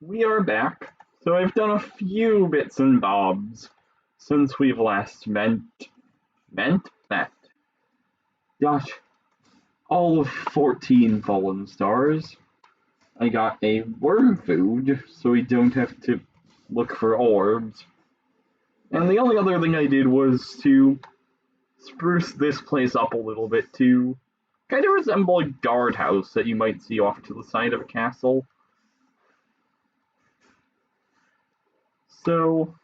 We are back. So I've done a few bits and bobs since we've last met. Got all of 14 fallen stars. I got a worm food, so we don't have to look for orbs. And the only other thing I did was to spruce this place up a little bit to kind of resemble a guardhouse that you might see off to the side of a castle. So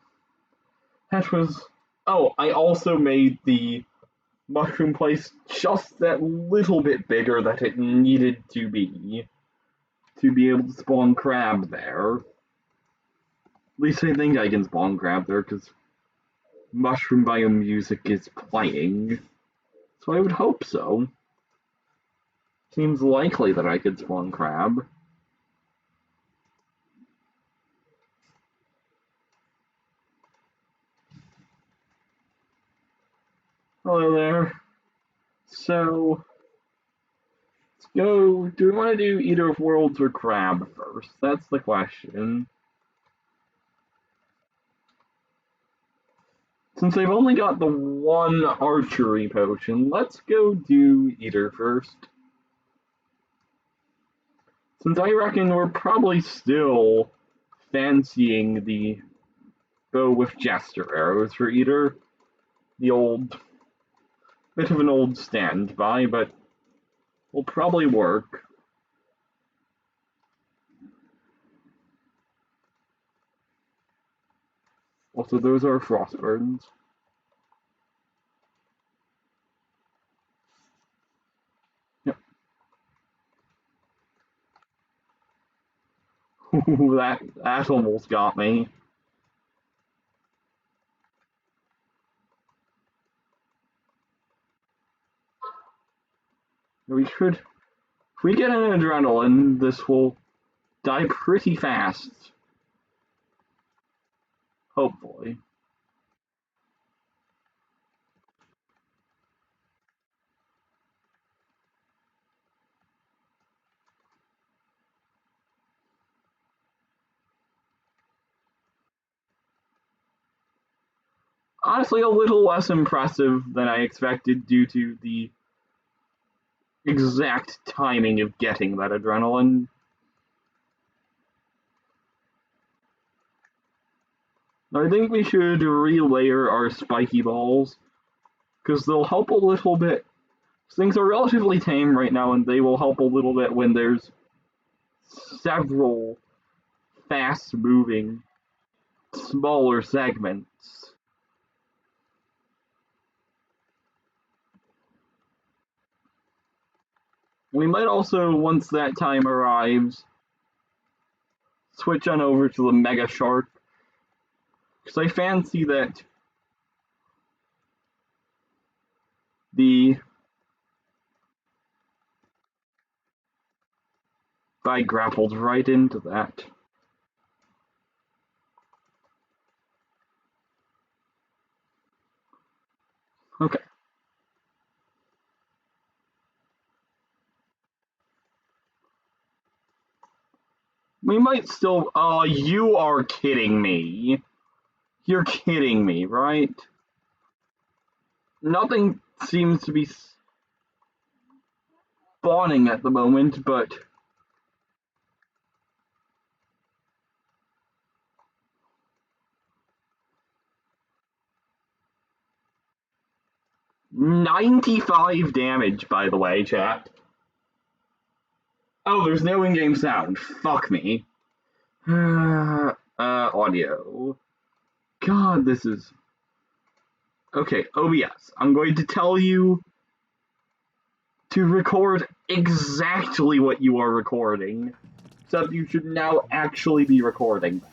that was... Oh, I also made the mushroom place just that little bit bigger that it needed to be able to spawn crab there. At least I think I can spawn crab there, because mushroom biome music is playing. So I would hope so. Seems likely that I could spawn crab. Hello there. So, let's go. Do we want to do Eater of Worlds or crab first? That's the question. Since I've only got the one archery potion, let's go do Eater first. Since I reckon we're probably still fancying the bow with Jester arrows for Eater. The old... bit of an old standby, but will probably work. Also, those are frostburns. Yep. Ooh, that almost got me. We should... If we get an adrenaline, this will die pretty fast. Hopefully. Honestly, a little less impressive than I expected due to the exact timing of getting that adrenaline. I think we should relayer our spiky balls, because they'll help a little bit. Things are relatively tame right now, and they will help a little bit when there's several fast-moving, smaller segments. We might also, once that time arrives, switch on over to the Mega Shark, because I fancy that I grappled right into that. Okay. We might still... Oh, you are kidding me. You're kidding me, right? Nothing seems to be spawning at the moment, but... $95 damage, by the way, chat. Oh, there's no in-game sound. Fuck me. Audio. God, this is... Okay, OBS. I'm going to tell you to record exactly what you are recording, except you should now actually be recording that.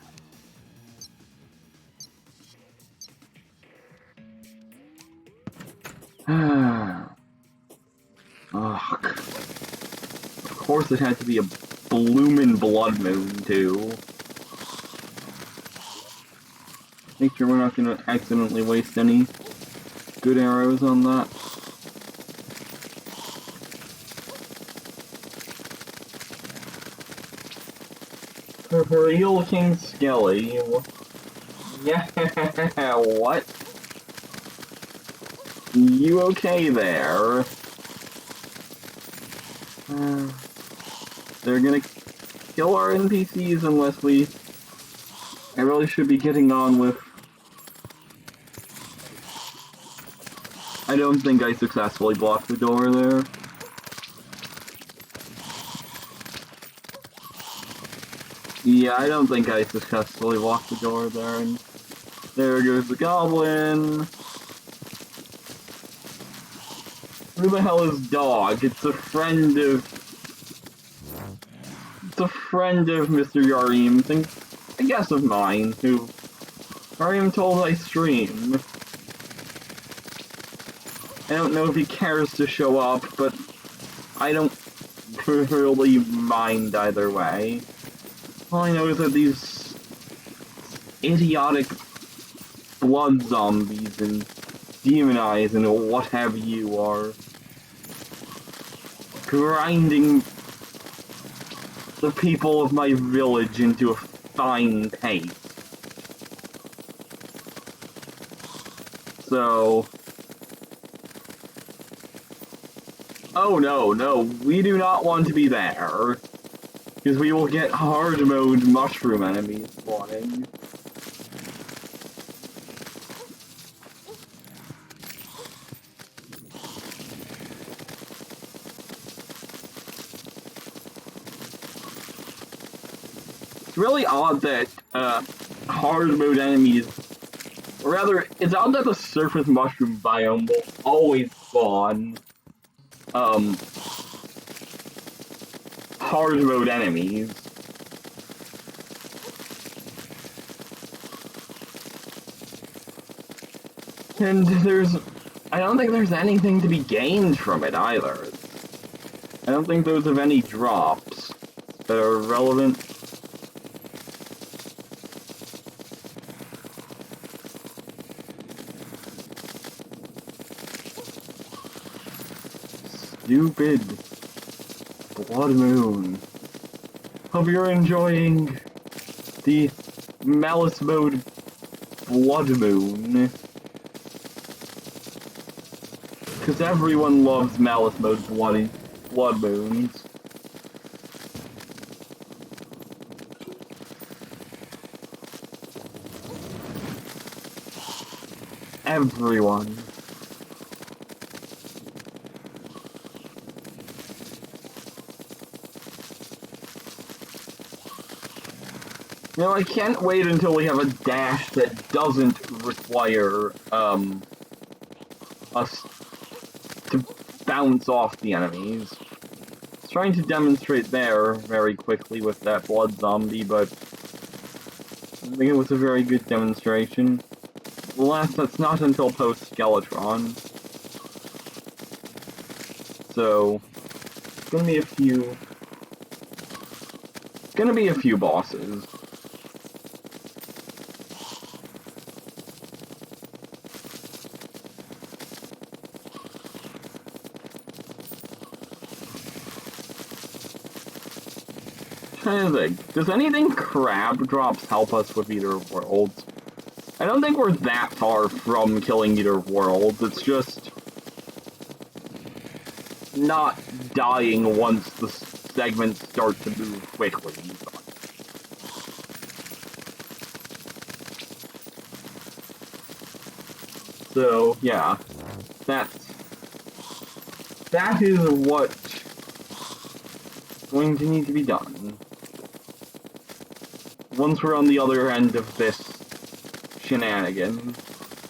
Ugh. Of course it had to be a bloomin' blood moon, too. Make sure we're not gonna accidentally waste any good arrows on that. Real King Skelly. Yeah, what? You okay there? They're gonna kill our NPCs unless we... I really should be getting on with... I don't think I successfully blocked the door there. Yeah, I don't think I successfully blocked the door there, and there goes the goblin. Who the hell is Dog? It's a friend of... It's a friend of Mr. Yarim, I guess of mine, who Yarim told I stream. I don't know if he cares to show up, but I don't really mind either way. All I know is that these idiotic blood zombies and demon eyes and what have you are grinding the people of my village into a fine paste. So... Oh no, we do not want to be there. Because we will get hard mode mushroom enemies spawning. It's really odd that hard mode enemies, or rather, it's odd that the surface mushroom biome will always spawn hard mode enemies. And I don't think there's anything to be gained from it either. I don't think those have any drops that are relevant. Stupid Blood Moon. Hope you're enjoying the Malice mode Blood Moon. Because everyone loves Malice mode Blood Moons. Everyone. You know, I can't wait until we have a dash that doesn't require, us to bounce off the enemies. I was trying to demonstrate there very quickly with that blood zombie, but I think it was a very good demonstration. Alas, that's not until post-Skeletron. So, it's gonna be a few bosses. Trying to think, does anything crab drops help us with Eater of Worlds? I don't think we're that far from killing Eater of Worlds, it's just not dying once the segments start to move quickly. So, yeah, that is what's going to need to be done. Once we're on the other end of this shenanigan,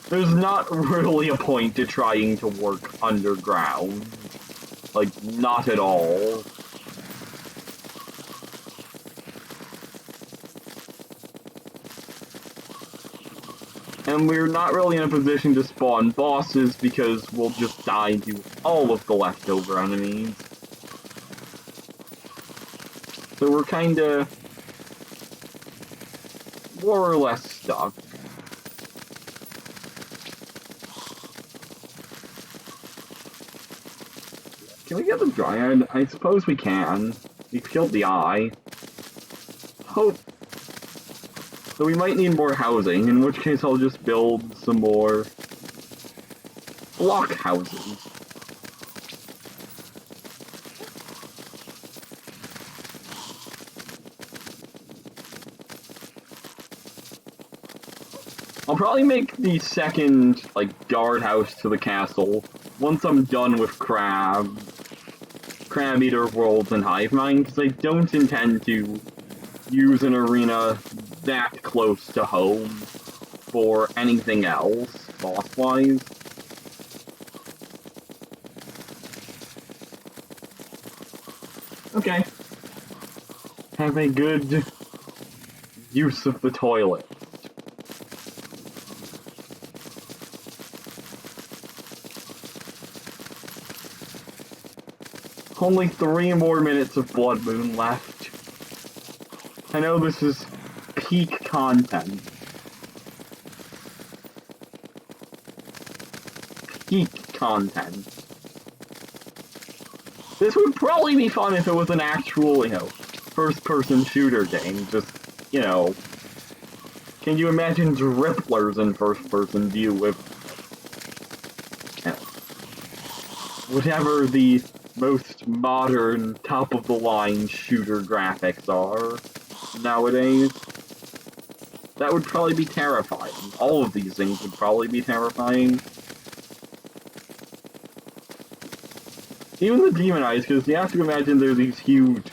there's not really a point to trying to work underground. Like, not at all. And we're not really in a position to spawn bosses because we'll just die to all of the leftover enemies. So we're kinda more or less stuck. Can we get the Dryad? I suppose we can. We've killed the eye. So we might need more housing, in which case I'll just build some more block houses. I'll probably make the second, like, guardhouse to the castle once I'm done with Crab Eater Worlds and Hive Mind, because I don't intend to use an arena that close to home for anything else, boss-wise. Okay. Have a good use of the toilet. Only 3 more minutes of Blood Moon left. I know this is peak content. Peak content. This would probably be fun if it was an actual, first-person shooter game. Just, can you imagine dripplers in first-person view with, whatever the most modern, top-of-the-line shooter graphics are nowadays? That would probably be terrifying. All of these things would probably be terrifying. Even the demon eyes, because you have to imagine they're these huge,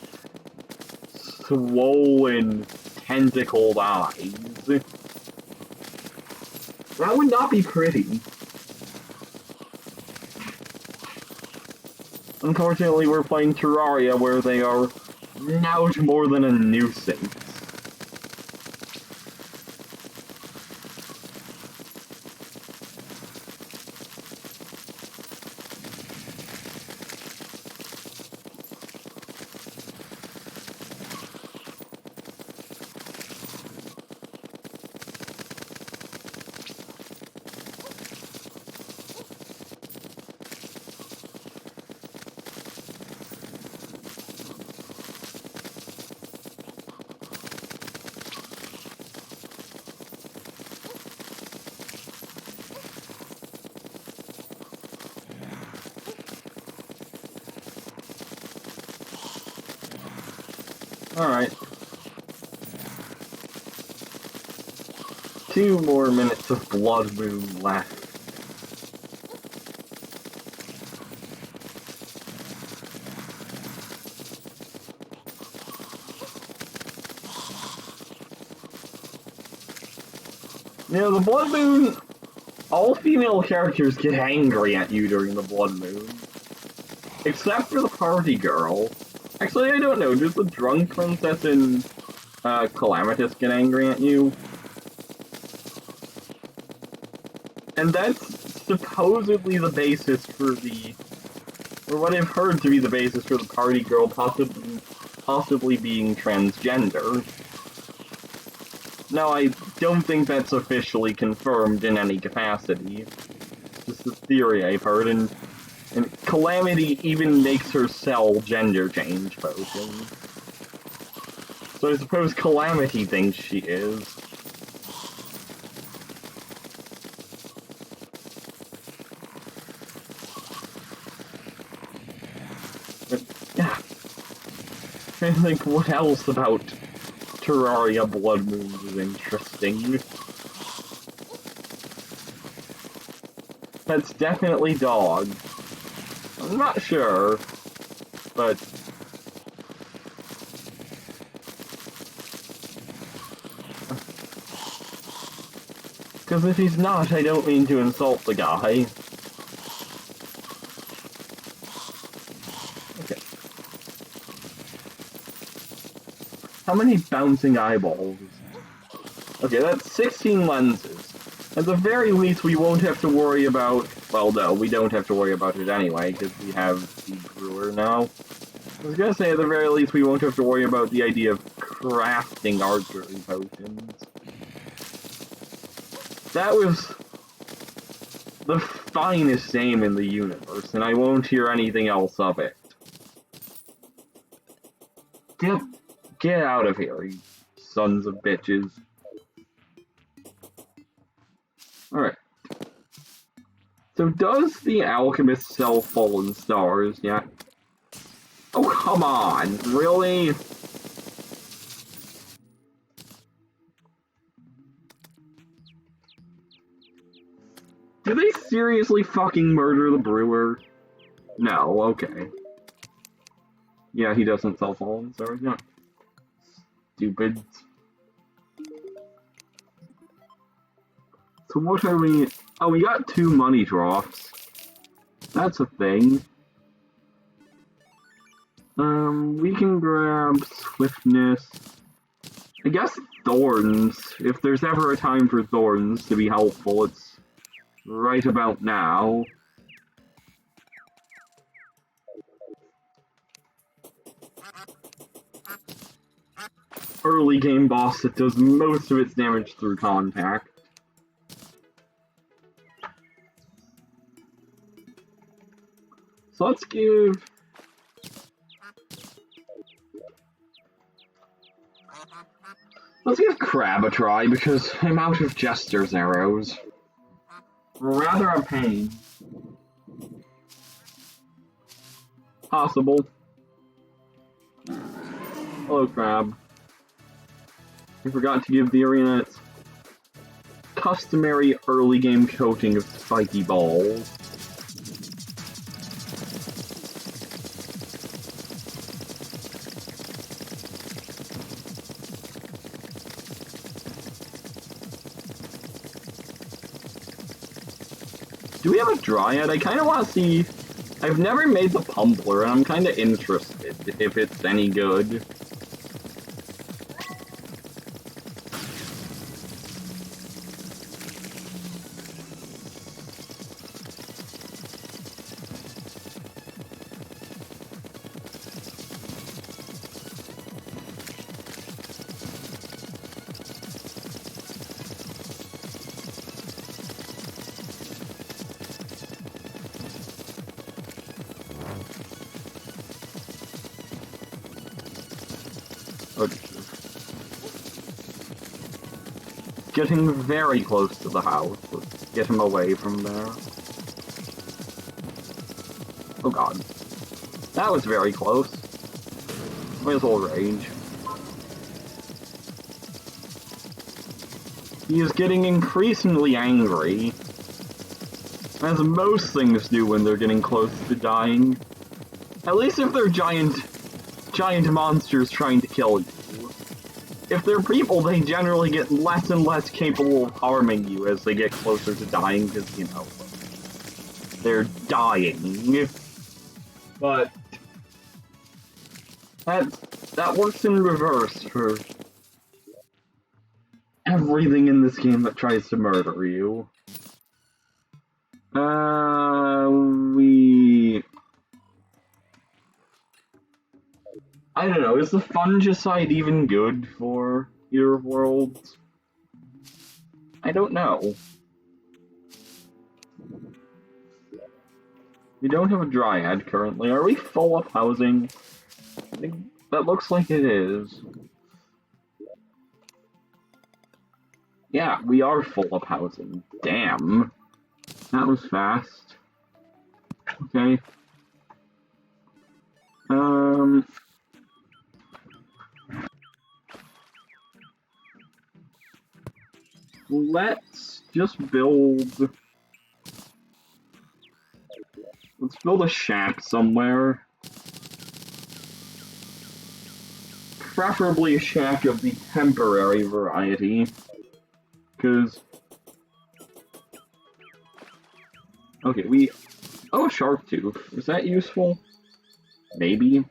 swollen, tentacled eyes. That would not be pretty. Unfortunately, we're playing Terraria, where they are now more than a nuisance. Alright. 2 more minutes of Blood Moon left. The Blood Moon, all female characters get angry at you during the Blood Moon. Except for the party girl. Actually, I don't know. Does the drunk princess in Calamity get angry at you? And that's supposedly the basis for or what I've heard to be the basis for the party girl possibly being transgender. Now, I don't think that's officially confirmed in any capacity. It's just a theory I've heard, and Calamity even makes her sell gender change potions. So I suppose Calamity thinks she is. But, yeah. I think what else about Terraria Blood Moon is interesting. That's definitely dog. I'm not sure, but because if he's not, I don't mean to insult the guy. Okay. How many bouncing eyeballs? Okay, that's 16 lenses. At the very least, we won't have to worry about... Well, no, we don't have to worry about it anyway, because we have the brewer now. I was gonna say, at the very least, we won't have to worry about the idea of crafting archery potions. That was the finest name in the universe, and I won't hear anything else of it. Get out of here, you sons of bitches. Alright. So does the alchemist sell fallen stars yet? Oh, come on, really? Do they seriously fucking murder the brewer? No, okay. Yeah, he doesn't sell fallen stars yet. Stupid. So what are we... Oh, we got 2 money drops. That's a thing. We can grab swiftness. I guess thorns. If there's ever a time for thorns to be helpful, it's right about now. Early game boss that does most of its damage through contact. So let's give... Let's give Crab a try, because I'm out of Jester's arrows. Rather a pain. Possible. Hello, Crab. I forgot to give the arena its customary early game coating of spiky balls. Do we have a Dryad? I kind of want to see... I've never made the Pumpler, and I'm kind of interested if it's any good. Getting very close to the house. Let's get him away from there. Oh god. That was very close. Might as well rage. He is getting increasingly angry. As most things do when they're getting close to dying. At least if they're giant monsters trying to kill you. If they're people, they generally get less and less capable of harming you as they get closer to dying, because, you know, they're dying. But that works in reverse for everything in this game that tries to murder you. I don't know, is the fungicide even good for Year of Worlds? I don't know. We don't have a Dryad currently. Are we full up housing? I think that looks like it is. Yeah, we are full up housing. Damn. That was fast. Okay. Let's just build... Let's build a shack somewhere. Preferably a shack of the temporary variety. Because... Okay, we... Oh, shark tooth. Is that useful? Maybe.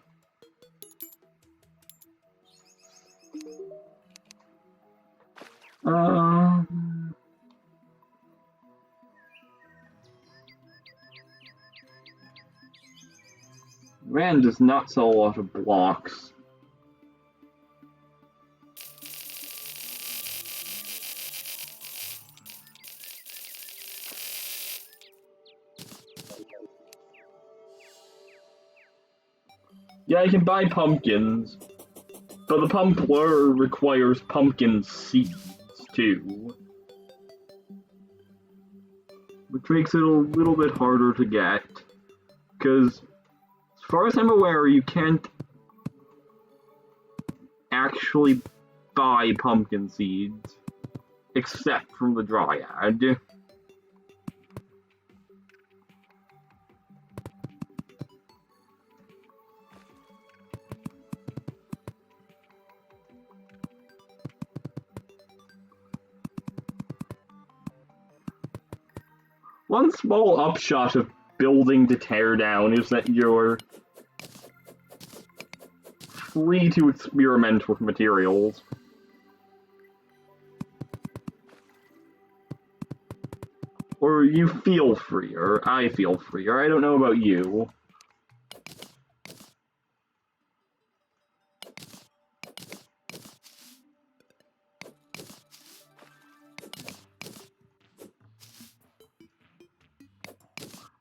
Rand does not sell a lot of blocks. Yeah, I can buy pumpkins, but the Pumpler requires pumpkin seeds, too. which makes it a little bit harder to get, because as far as I'm aware, you can't actually buy pumpkin seeds, except from the Dryad. One small upshot of building to tear down is that you're free to experiment with materials. Or you feel freer. I feel freer. I don't know about you.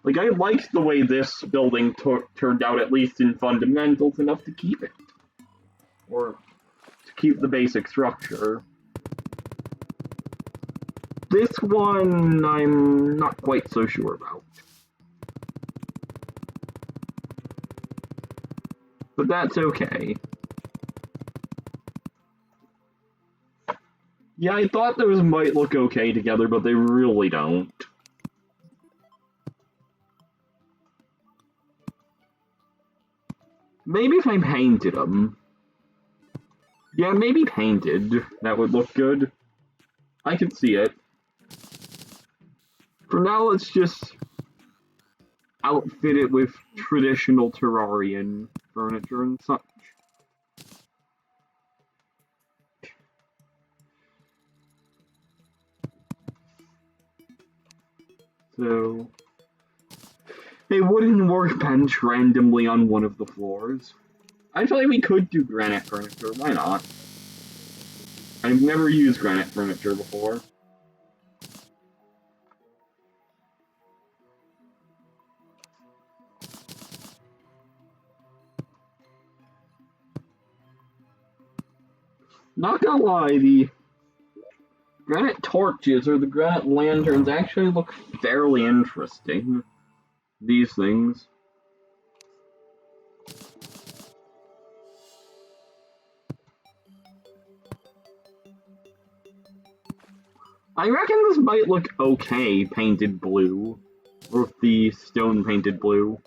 Like, I liked the way this building turned out, at least in fundamentals, enough to keep it. Or to keep the basic structure. This one, I'm not quite so sure about. But that's okay. Yeah, I thought those might look okay together, but they really don't. Maybe if I painted them. Yeah, maybe painted. That would look good. I can see it. For now, let's just outfit it with traditional Terrarian furniture and such. So, a wooden workbench randomly on one of the floors. Actually, we could do granite furniture, why not? I've never used granite furniture before. Not gonna lie, the granite torches or the granite lanterns actually look fairly interesting. These things. I reckon this might look okay painted blue, or with the stone painted blue.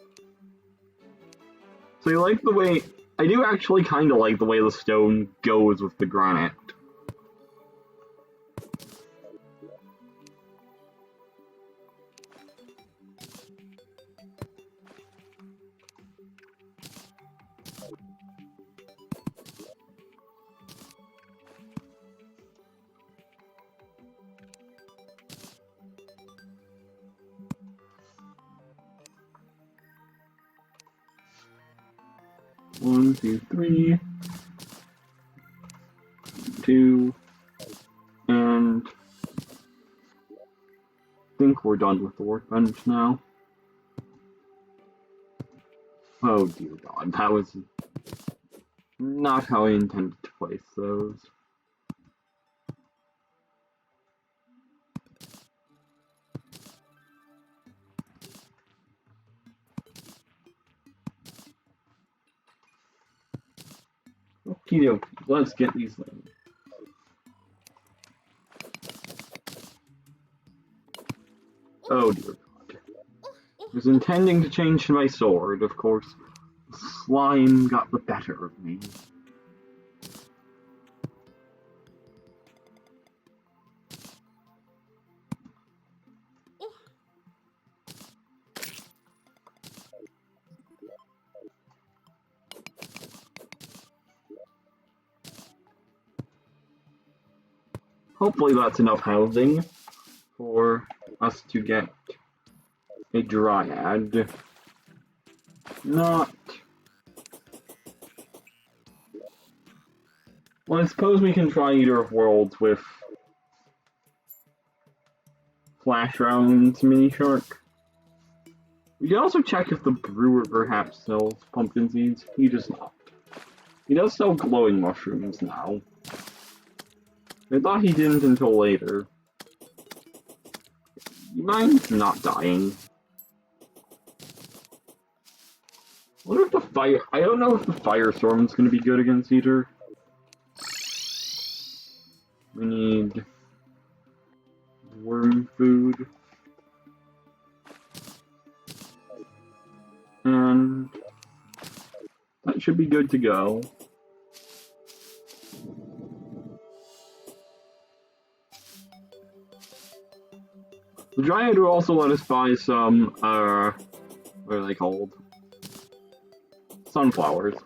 So you like the way, I do actually kind of like the way the stone goes with the granite. One, two, three, two, and I think we're done with the workbench now. Oh dear God, that was not how I intended to place those. Okie dokie, let's get these things. Oh dear God. I was intending to change my sword, of course. The slime got the better of me. Hopefully that's enough housing for us to get a Dryad. Not... Well, I suppose we can try Eater of Worlds with Flash Round's Mini Shark. We can also check if the brewer perhaps sells pumpkin seeds. He does not. He does sell glowing mushrooms now. I thought he didn't until later. You mind not dying? What if the fire... I don't know if the firestorm's gonna be good against Eater. We need... worm food. And... that should be good to go. The Dryad will also let us buy some, what are they called? Sunflowers.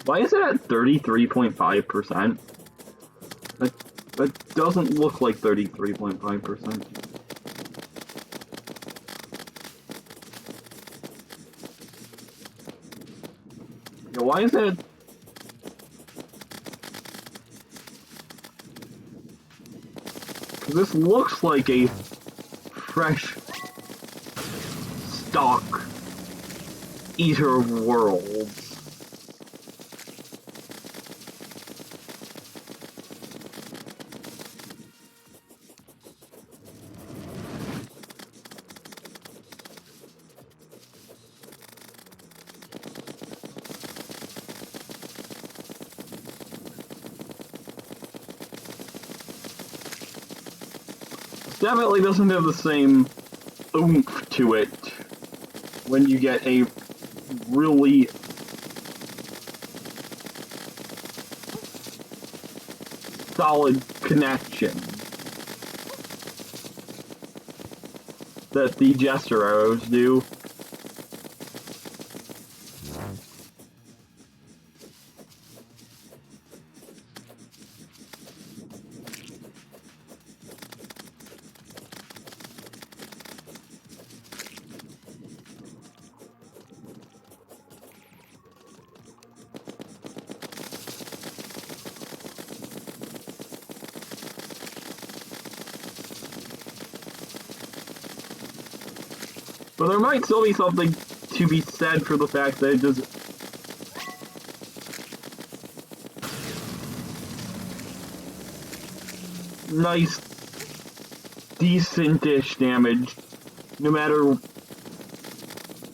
Why is it at 33.5%? That doesn't look like 33.5%. Yeah, why is it? Because this looks like a fresh stock Eater of Worlds. Definitely doesn't have the same oomph to it when you get a really solid connection that the Jester arrows do. But there might still be something to be said for the fact that it does nice, decent-ish damage, no matter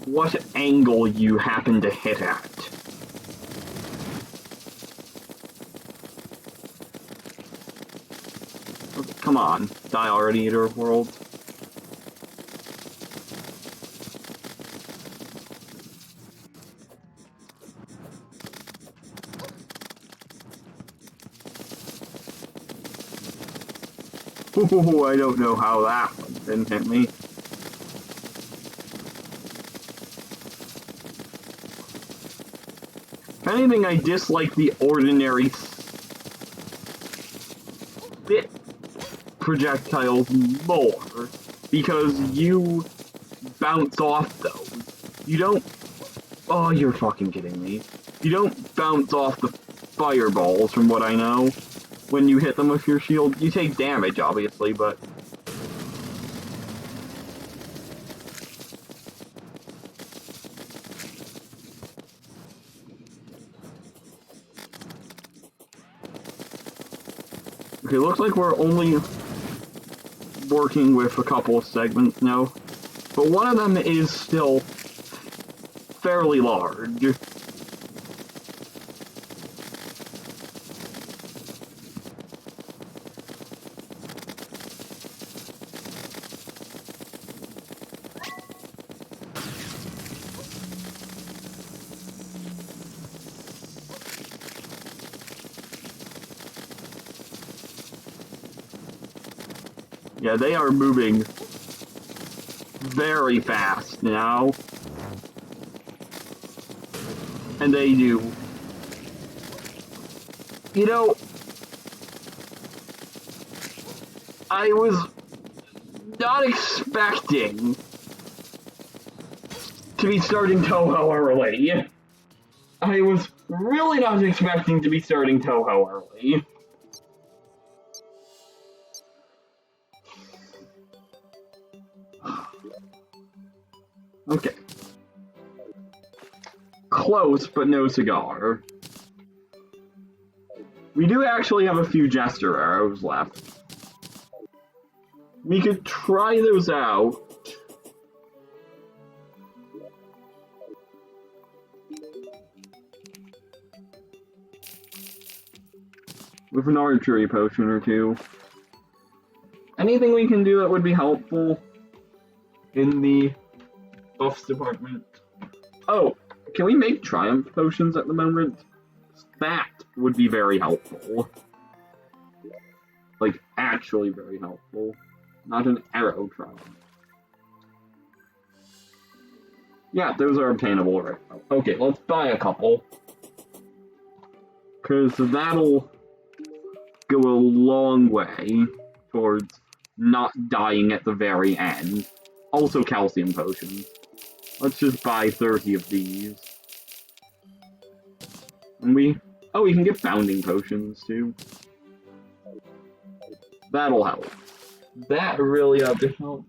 what angle you happen to hit at. Okay, come on, die already, Eater of Worlds. Ooh, I don't know how that one didn't hit me. If anything, I dislike the ordinary spit projectiles more, because you bounce off those. You don't... Oh, you're fucking kidding me. You don't bounce off the fireballs, from what I know. When you hit them with your shield, you take damage, obviously, but... Okay, looks like we're only working with a couple of segments now, but one of them is still fairly large. Yeah, they are moving very fast now. And they do. You know, I was not expecting to be starting Toho early. I was really not expecting to be starting Toho early. Okay. Close, but no cigar. We do actually have a few Jester arrows left. We could try those out. With an archery potion or two. Anything we can do that would be helpful in the buffs department? Oh, can we make triumph potions at the moment? That would be very helpful. Like, actually very helpful. Not an arrow triumph. Yeah, those are obtainable right now. Okay, let's buy a couple. Because that'll go a long way towards not dying at the very end. Also calcium potions. Let's just buy 30 of these. And we can get bounding potions too. That'll help. That really ought to help.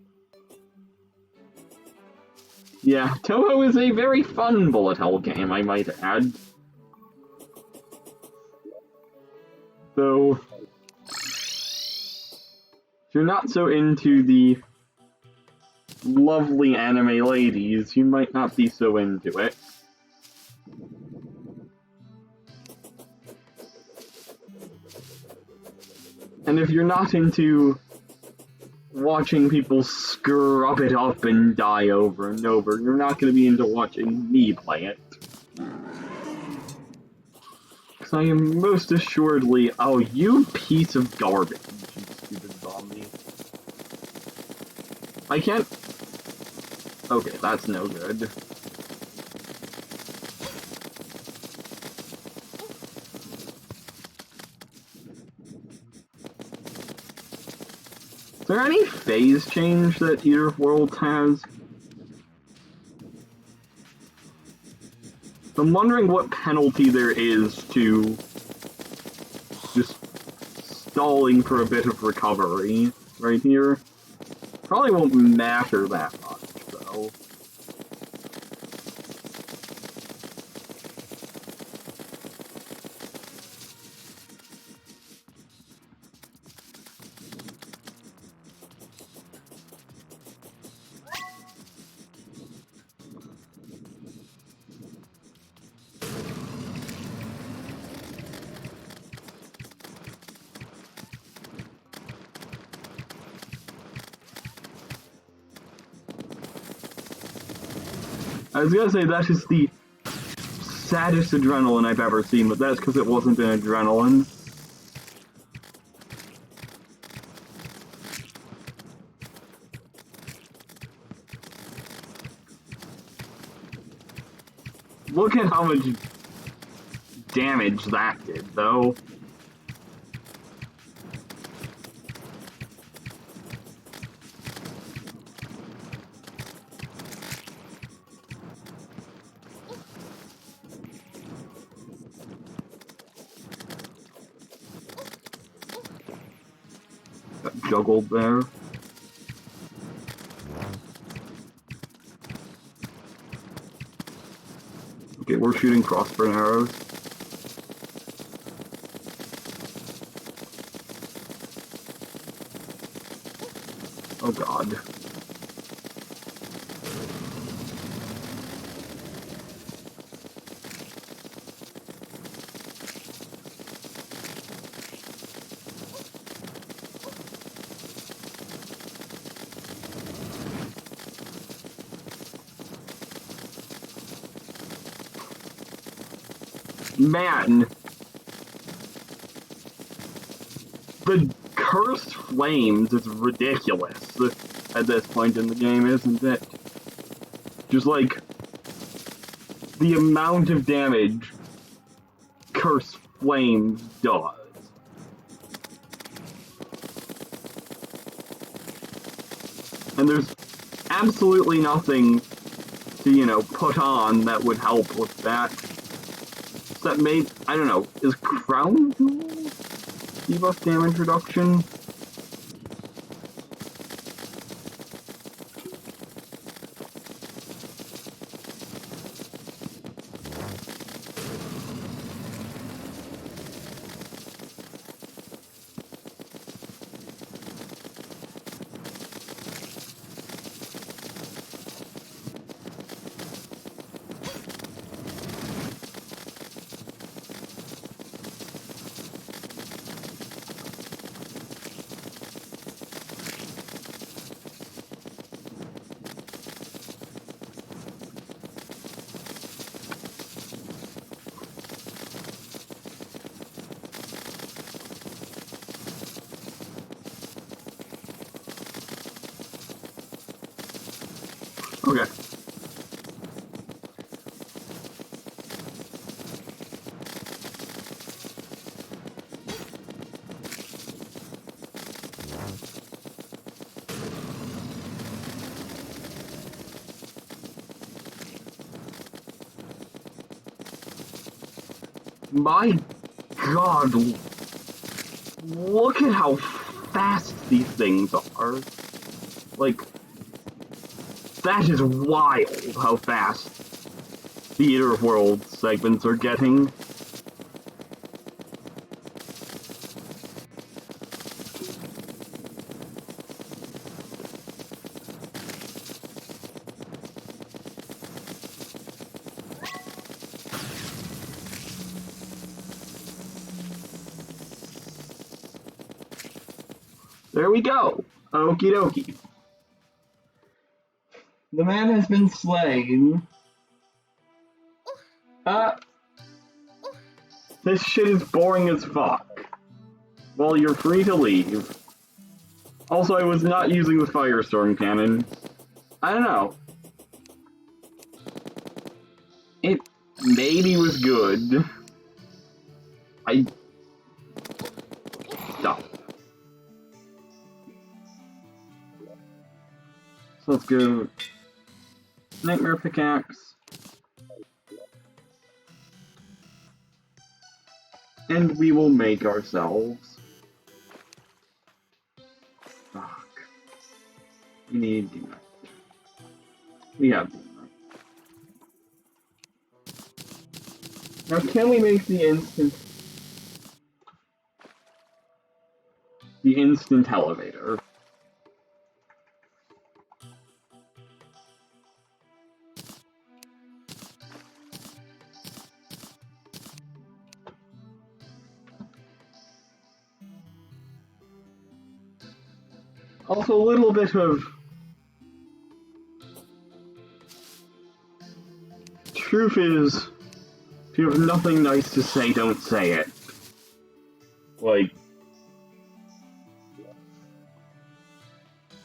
Yeah, Toho is a very fun bullet hell game, I might add. Though, if you're not so into the lovely anime ladies, you might not be so into it. And if you're not into watching people scrub it up and die over and over, you're not going to be into watching me play it. Because I am most assuredly... Oh, you piece of garbage, you stupid zombie. I can't... Okay, that's no good. Is there any phase change that Eater of Worlds has? I'm wondering what penalty there is to just stalling for a bit of recovery right here. Probably won't matter that much, though. I was gonna say that is the saddest adrenaline I've ever seen, but that's because it wasn't an adrenaline. Look at how much damage that did, though. Got juggled there. Okay, we're shooting crossbow arrows. Oh god. Man, the cursed flames is ridiculous at this point in the game, isn't it? Just like the amount of damage cursed flames does. And there's absolutely nothing to, you know, put on that would help with that. That made, I don't know, is Crown Jewel debuff damage reduction? Okay. My God, look at how fast these things are. Like, that is wild how fast Theater of Worlds segments are getting. There we go. Okie dokie. The man has been slain. This shit is boring as fuck. Well, you're free to leave. Also, I was not using the Firestorm Cannon. I don't know. It maybe was good. Stop. So let's go Nightmare Pickaxe. And we will make ourselves. Fuck. We need Demite. We have Demite. Now can we make the instant elevator? Also a little bit of truth is, if you have nothing nice to say, don't say it. Like,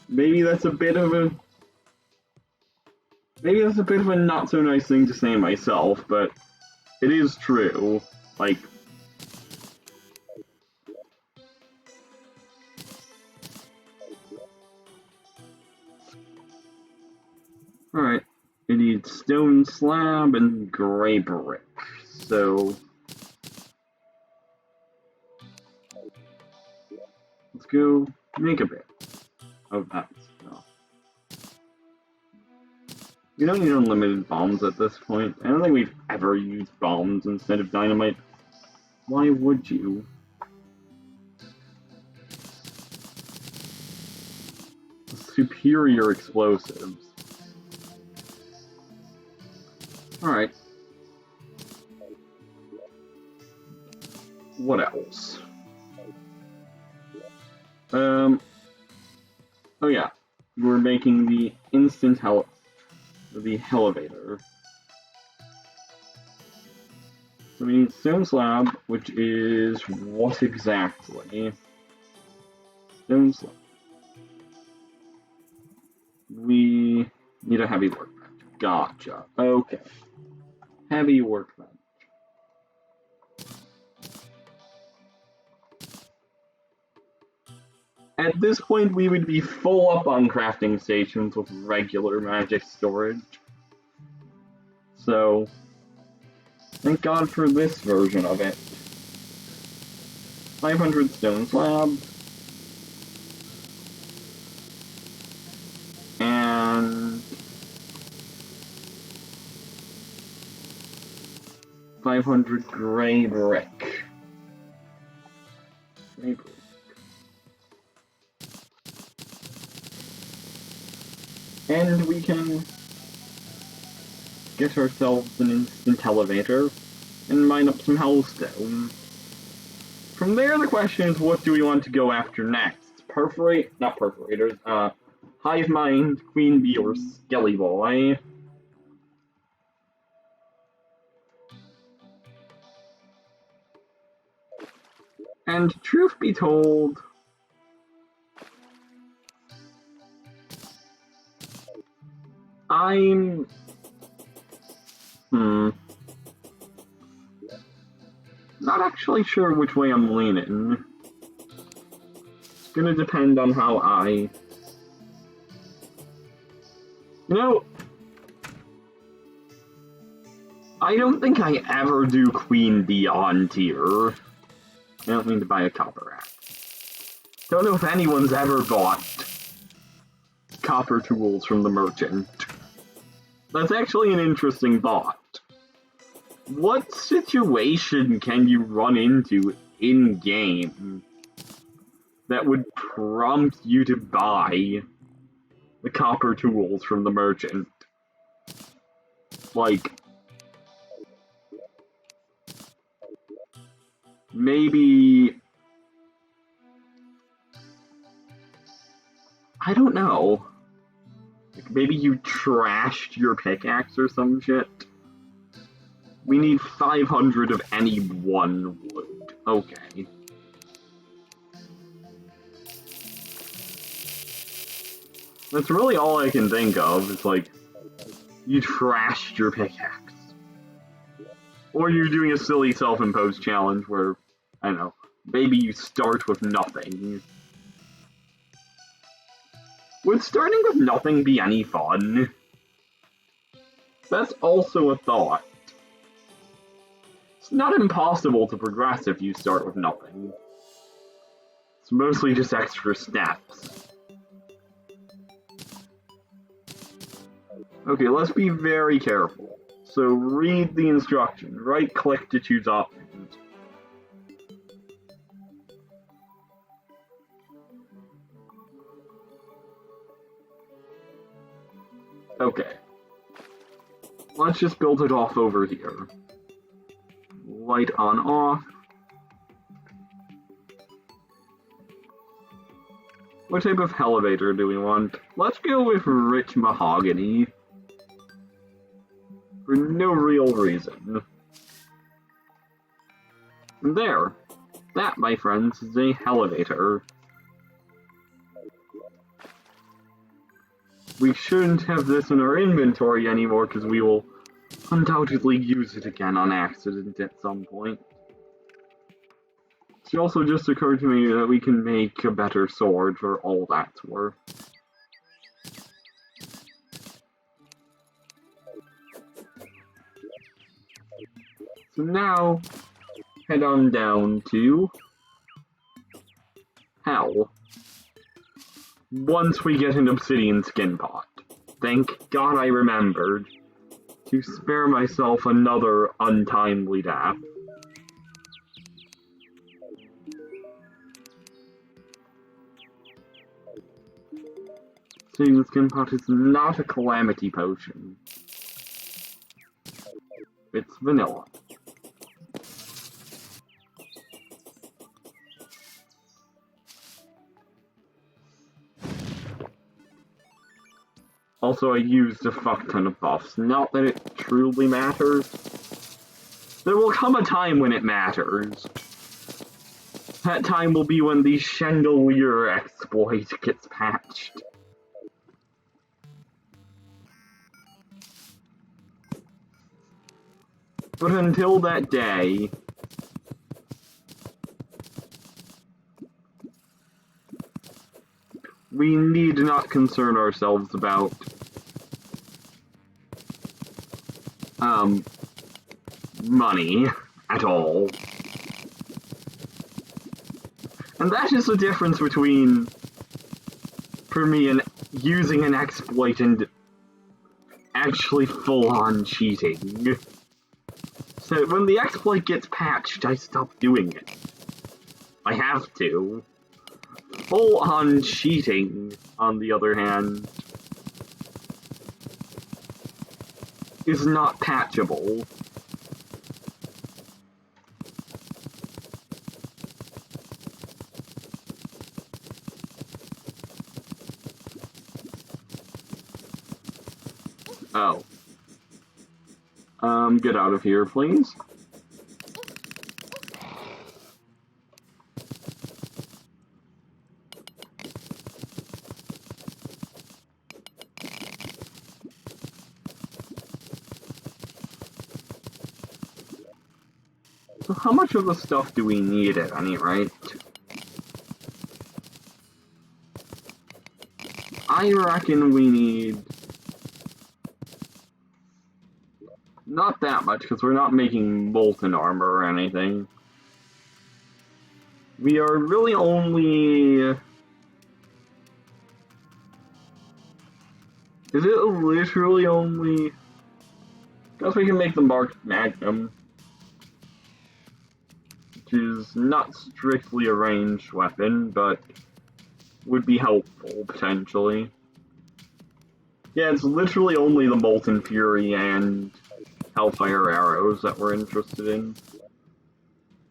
maybe that's a bit of a not so nice thing to say myself, but it is true. Like, alright, we need stone slab and gray brick, so let's go make a bit of that stuff. We don't need unlimited bombs at this point. I don't think we've ever used bombs instead of dynamite. Why would you? Superior explosives. Alright. What else? Oh yeah. We're making the instant the elevator. So we need stone slab, which is what exactly? Stone slab. We need a heavy workbench. Gotcha. Okay. Heavy workbench. At this point, we would be full up on crafting stations with regular magic storage. So, thank God for this version of it. 500 stone slabs. And 500 gray brick. Gray brick. And we can get ourselves an instant elevator and mine up some hellstone. From there, the question is, what do we want to go after next? Not perforators, hive mind, queen bee, or skelly boy? And truth be told, I'm... Not actually sure which way I'm leaning. It's gonna depend on how I... You know... I don't think I ever do Queen Beyond tier. I don't mean to buy a copper axe. Don't know if anyone's ever bought copper tools from the merchant. That's actually an interesting thought. What situation can you run into in-game that would prompt you to buy the copper tools from the merchant? Like, maybe... I don't know. Like, maybe you trashed your pickaxe or some shit? We need 500 of any one wood. Okay. That's really all I can think of. It's like, you trashed your pickaxe. Or you're doing a silly self-imposed challenge where, I don't know, maybe you start with nothing. Would starting with nothing be any fun? That's also a thought. It's not impossible to progress if you start with nothing. It's mostly just extra steps. Okay, let's be very careful. So read the instruction. Right-click to choose options. Okay. Let's just build it off over here. Light on off. What type of elevator do we want? Let's go with rich mahogany. For no real reason. And there. That, my friends, is a elevator. We shouldn't have this in our inventory anymore because we will undoubtedly use it again on accident at some point. It also just occurred to me that we can make a better sword for all that's worth. So now, head on down to hell. Once we get an obsidian skin pot. Thank God I remembered to spare myself another untimely death. Obsidian skin pot is not a calamity potion. It's vanilla. Also, I used a fuck ton of buffs. Not that it truly matters. There will come a time when it matters. That time will be when the chandelier exploit gets patched. But until that day, we need not concern ourselves about money at all. And that is the difference between, for me, using an exploit and actually full-on cheating. So when the exploit gets patched, I stop doing it. I have to. Full-on cheating, on the other hand, is not patchable. Oh. Get out of here, please. So how much of the stuff do we need at any rate? I reckon we need... not that much, because we're not making molten armor or anything. We are really only... is it literally only... guess we can make the marked magnum, which is not strictly a ranged weapon, but would be helpful, potentially. Yeah, it's literally only the Molten Fury and Hellfire Arrows that we're interested in.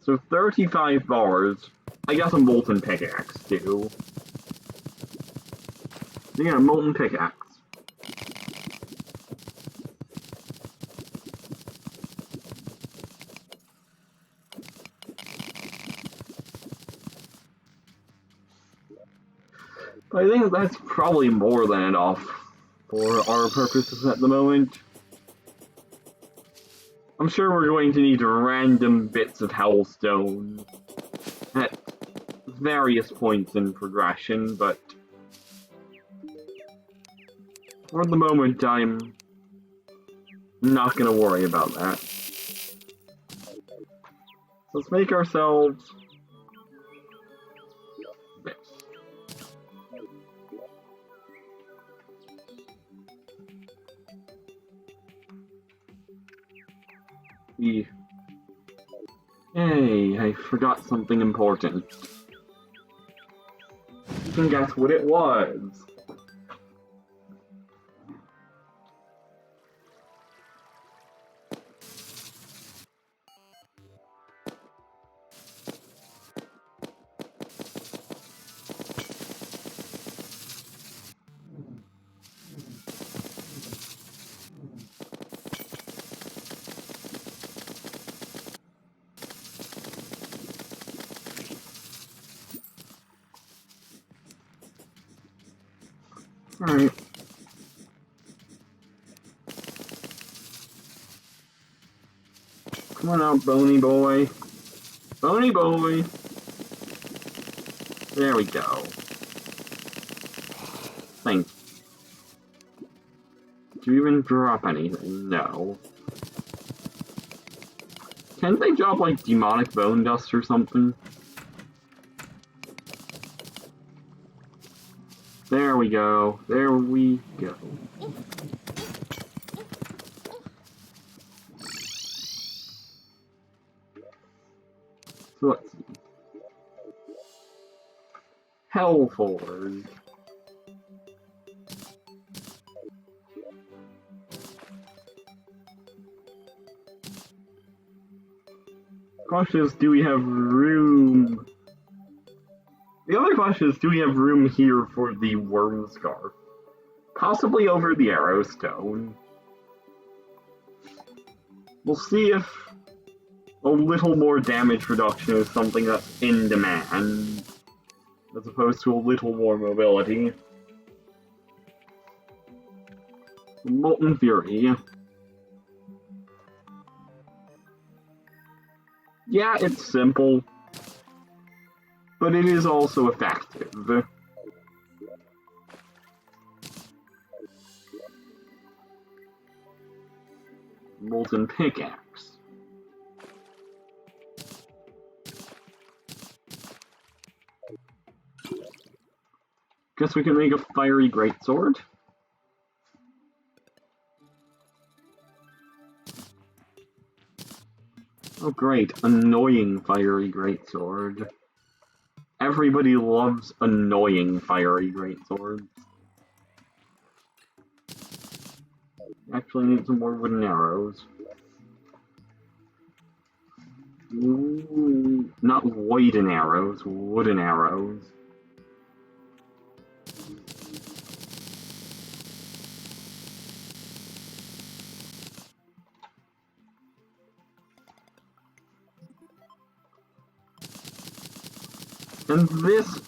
So 35 bars. I guess a Molten Pickaxe, too. Yeah, Molten Pickaxe. But I think that's probably more than enough for our purposes at the moment. I'm sure we're going to need random bits of Hellstone at various points in progression, but for the moment I'm not going to worry about that. Let's make ourselves this. Hey, I forgot something important. You can guess what it was. Alright. Come on out, Bony Boy. Bony Boy! There we go. Thanks. Did you even drop anything? No. Can't they drop, like, demonic bone dust or something? There we go. There we go. So let's see. Hellforge. Question is, do we have room? The other question is, do we have room here for the Worm Scarf? Possibly over the Arrow Stone. We'll see if a little more damage reduction is something that's in demand, as opposed to a little more mobility. Molten Fury. Yeah, it's simple, but it is also effective. Molten Pickaxe. Guess we can make a Fiery Greatsword. Oh great, annoying Fiery Greatsword. Everybody loves annoying Fiery Greatswords. Actually need some more wooden arrows. Ooh, not wooden arrows, wooden arrows. And this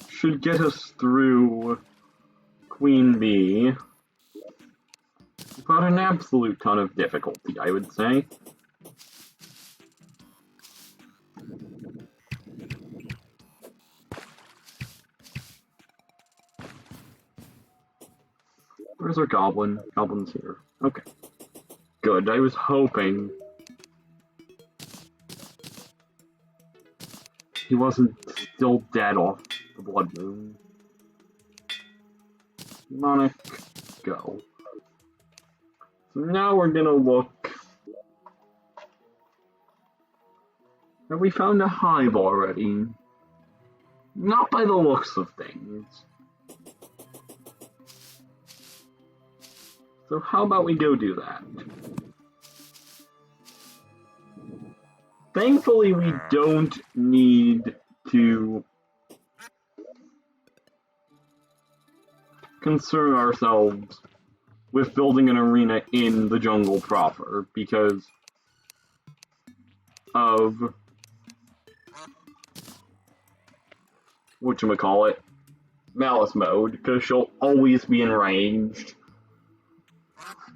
should get us through Queen Bee without an absolute ton of difficulty, I would say. Where's our goblin? Goblin's here. Okay. Good. I was hoping he wasn't still dead off the blood moon. Demonic, go. So now we're gonna look. Have we found a hive already? Not by the looks of things. So how about we go do that? Thankfully, we don't need to concern ourselves with building an arena in the jungle proper because of whatchamacallit, Malice mode, because she'll always be enraged.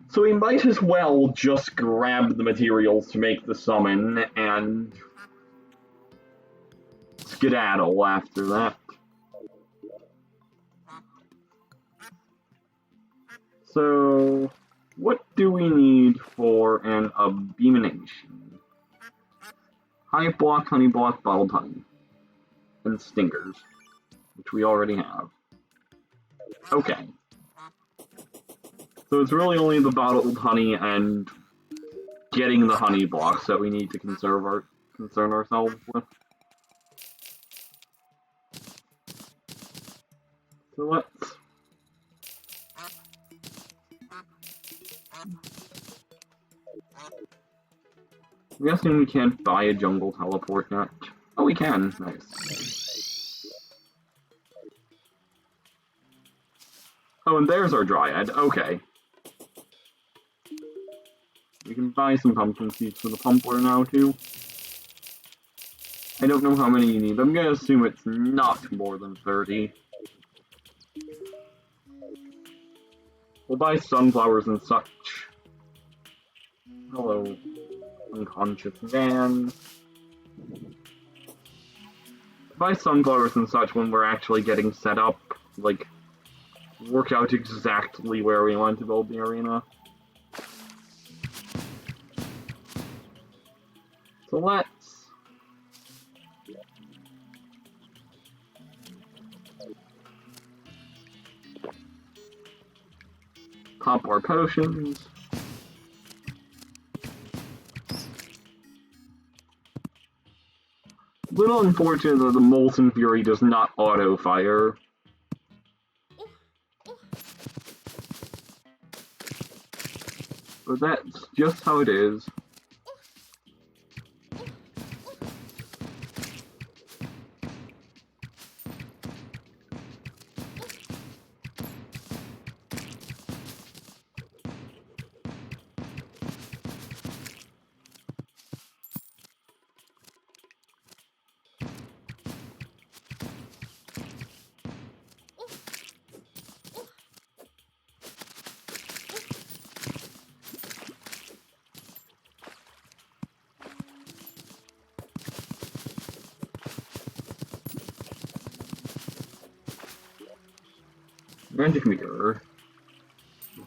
So we might as well just grab the materials to make the summon and skedaddle after that. So, what do we need for an abomination? Hive block, honey block, bottled honey, and stingers, which we already have. Okay. So it's really only the bottled honey and getting the honey blocks that we need to concern ourselves with. So let's... I'm guessing we can't buy a jungle teleport yet. Oh, we can. Nice. Oh, and there's our dryad. Okay. We can buy some pumpkin seeds for the pumpler now, too. I don't know how many you need. I'm gonna assume it's not more than 30. We'll buy sunflowers and such. Hello, unconscious man. Buy sunflowers and such when we're actually getting set up. Like, work out exactly where we want to build the arena. So let's... pop our potions. Little unfortunate that the Molten Fury does not auto-fire. But that's just how it is. Magic mirror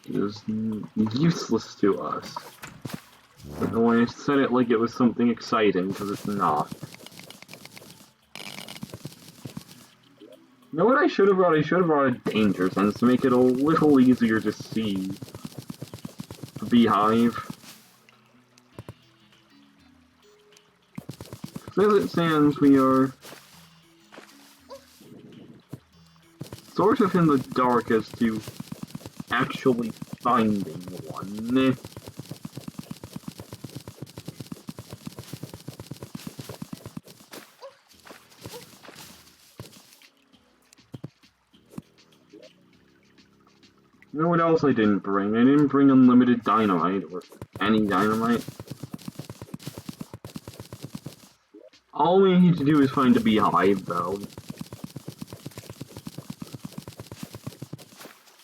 is useless to us. But when I said it like it was something exciting, because it's not. You know what I should have brought? I should have brought a danger sense to make it a little easier to see the beehive. So as it stands, we are sort of in the dark as to actually finding one. You know what else I didn't bring? I didn't bring unlimited dynamite, or any dynamite. All we need to do is find a beehive, though.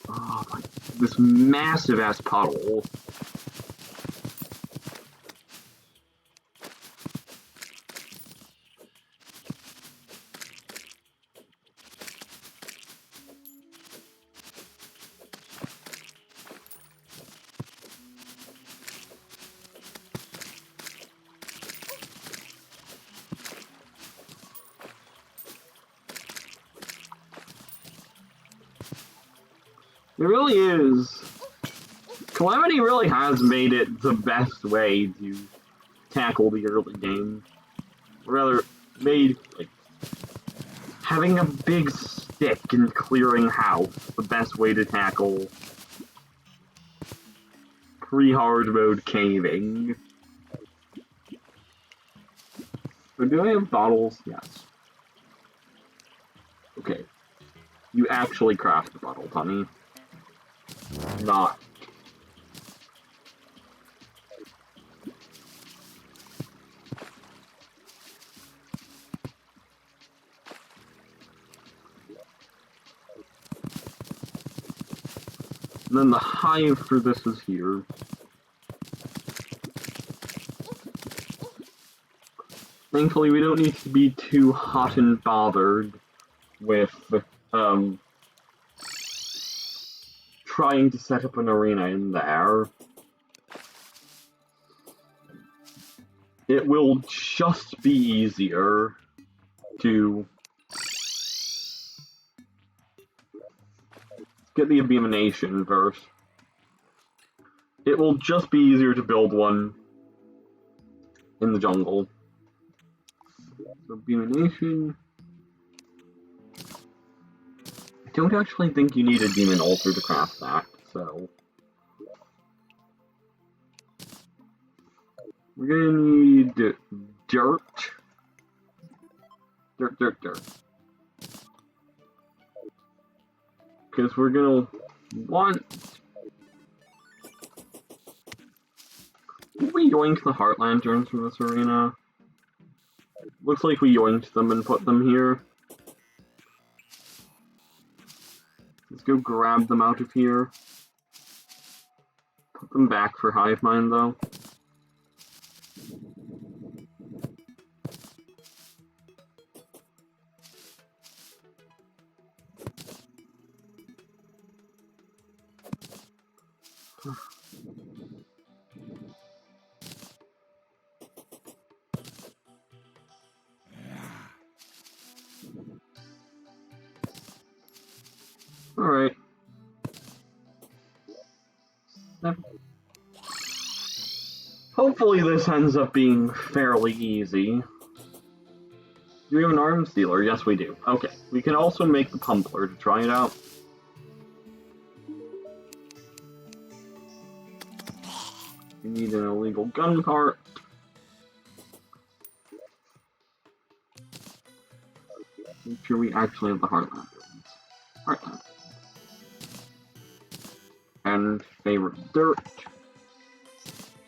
Oh my, this massive-ass puddle. It really is. Calamity really has made it the best way to tackle the early game. Or rather, made like having a big stick and clearing house the best way to tackle pre-hard mode caving. But do I have bottles? Yes. Okay. You actually craft the bottle, honey. Not. And then the hive for this is here. Thankfully, we don't need to be too hot and bothered with trying to set up an arena in there. It will just be easier to get the abomination first. It will just be easier to build one in the jungle. Abomination. I don't actually think you need a demon altar to craft that, so we're gonna need dirt. Dirt. Because we're gonna want. Did we yoink the heart lanterns from this arena? Looks like we yoinked them and put them here. Let's go grab them out of here. Put them back for hive mind though. Alright. Hopefully this ends up being fairly easy. Do we have an arms dealer? Yes, we do. Okay. We can also make the pumpler to try it out. We need an illegal gun cart. Make sure we actually have the heartland. Heartland. And favorite dirt,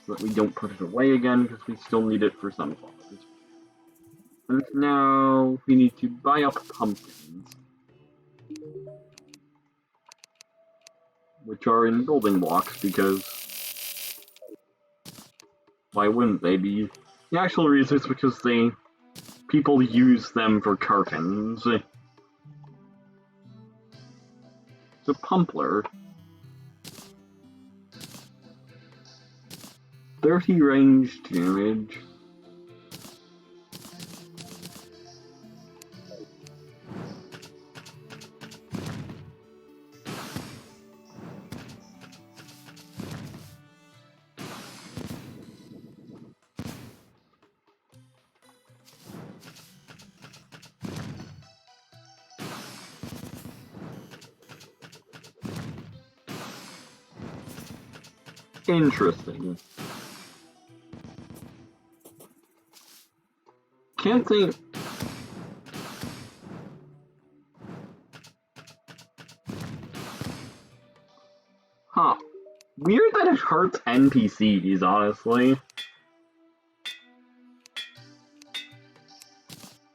so that we don't put it away again, because we still need it for sunflowers. And now we need to buy up pumpkins, which are in building blocks, because why wouldn't they be? The actual reason is because people use them for curtains. So pumpler. 30 range damage. Interesting. Can't think. Huh. Weird that it hurts NPCs, honestly.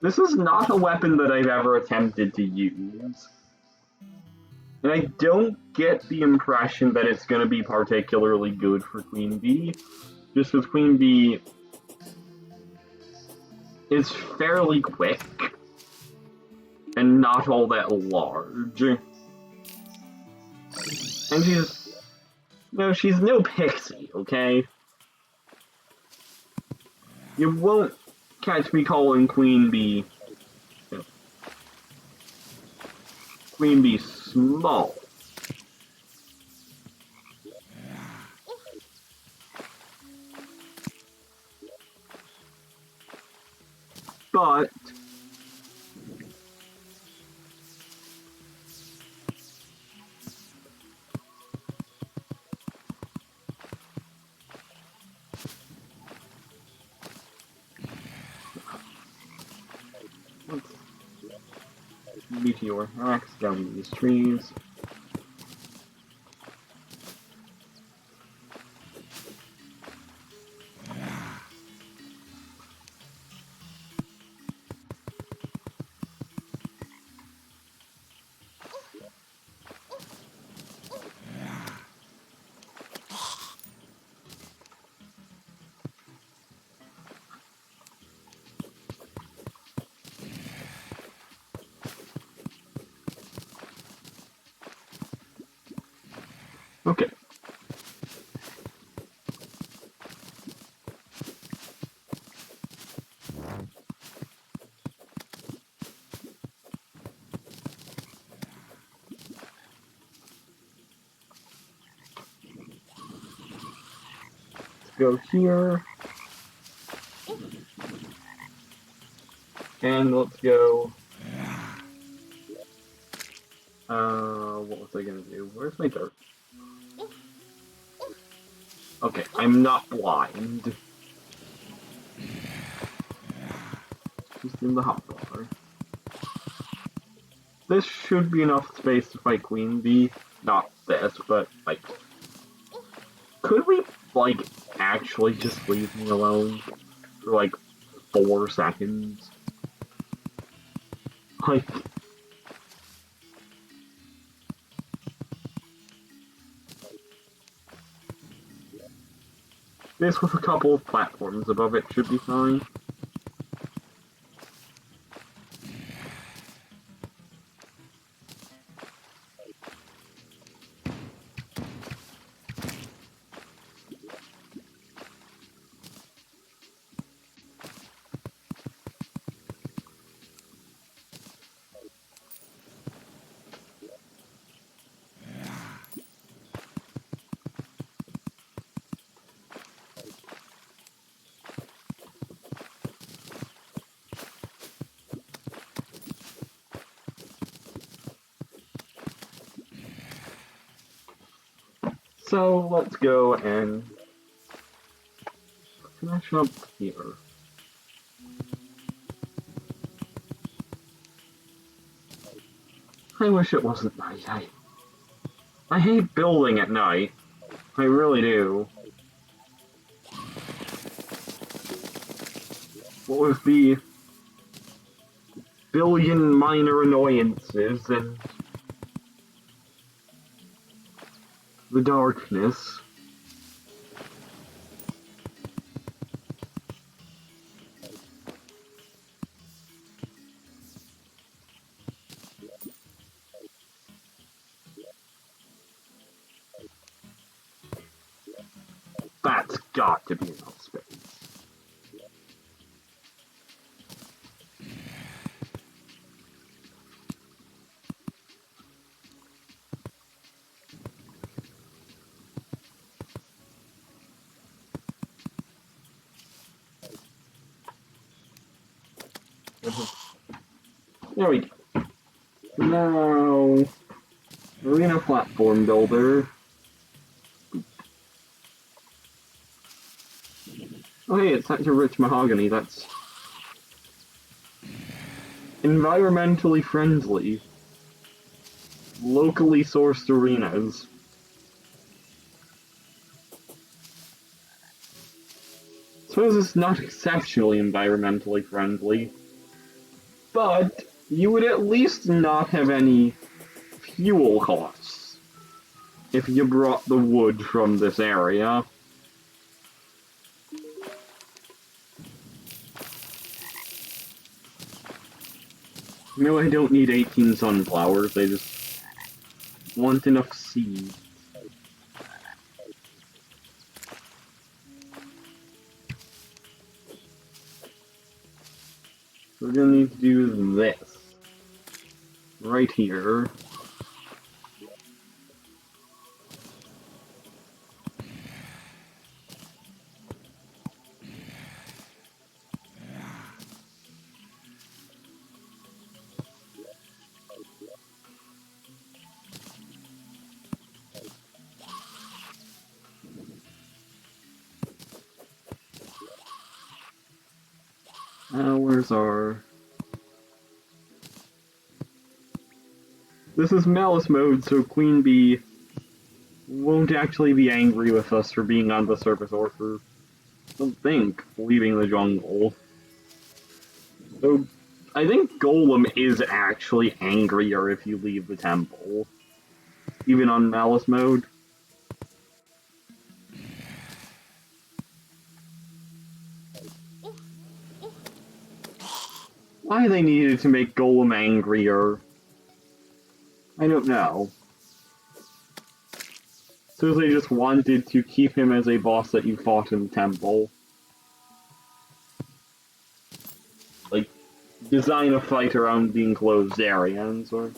This is not a weapon that I've ever attempted to use. And I don't get the impression that it's going to be particularly good for Queen Bee. Just because Queen Bee is fairly quick and not all that large. And she's no pixie, okay? You won't catch me calling Queen Bee small. but let's meteor hacks down these trees. Okay. Let's go here. And let's go. What was I gonna do? Where's my dirt? Okay, I'm not blind. Just in the hotbar. This should be enough space to fight Queen Bee. Not this, but, like... Could we, like, actually just leave me alone for, like, 4 seconds? Like... This with a couple of platforms above it should be fine. So let's go and finish up here. I wish it wasn't night. I hate building at night. I really do. What with the billion minor annoyances and the darkness. That's got to be enough space. There we go. Now, arena platform builder. Oh hey, it's such a rich mahogany, that's environmentally friendly. Locally sourced arenas. Suppose it's not exceptionally environmentally friendly, but you would at least not have any fuel costs if you brought the wood from this area. No, I don't need 18 sunflowers, I just want enough seeds. We're gonna need to do this. Right here. Where's our... This is Malice mode, so Queen Bee won't actually be angry with us for being on the surface or for, I don't think, leaving the jungle. So, I think Golem is actually angrier if you leave the temple, even on Malice mode. Why they needed to make Golem angrier, I don't know. So they just wanted to keep him as a boss that you fought in the temple. Like, design a fight around the enclosed area sort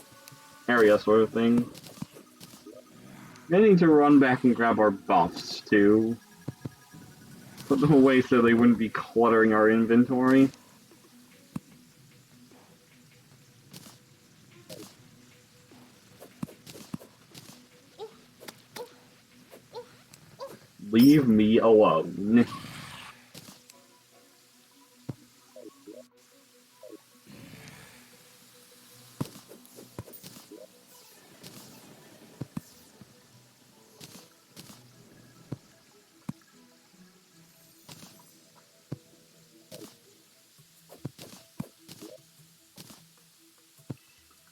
of thing. I need to run back and grab our buffs, too. Put them away so they wouldn't be cluttering our inventory. Leave me alone.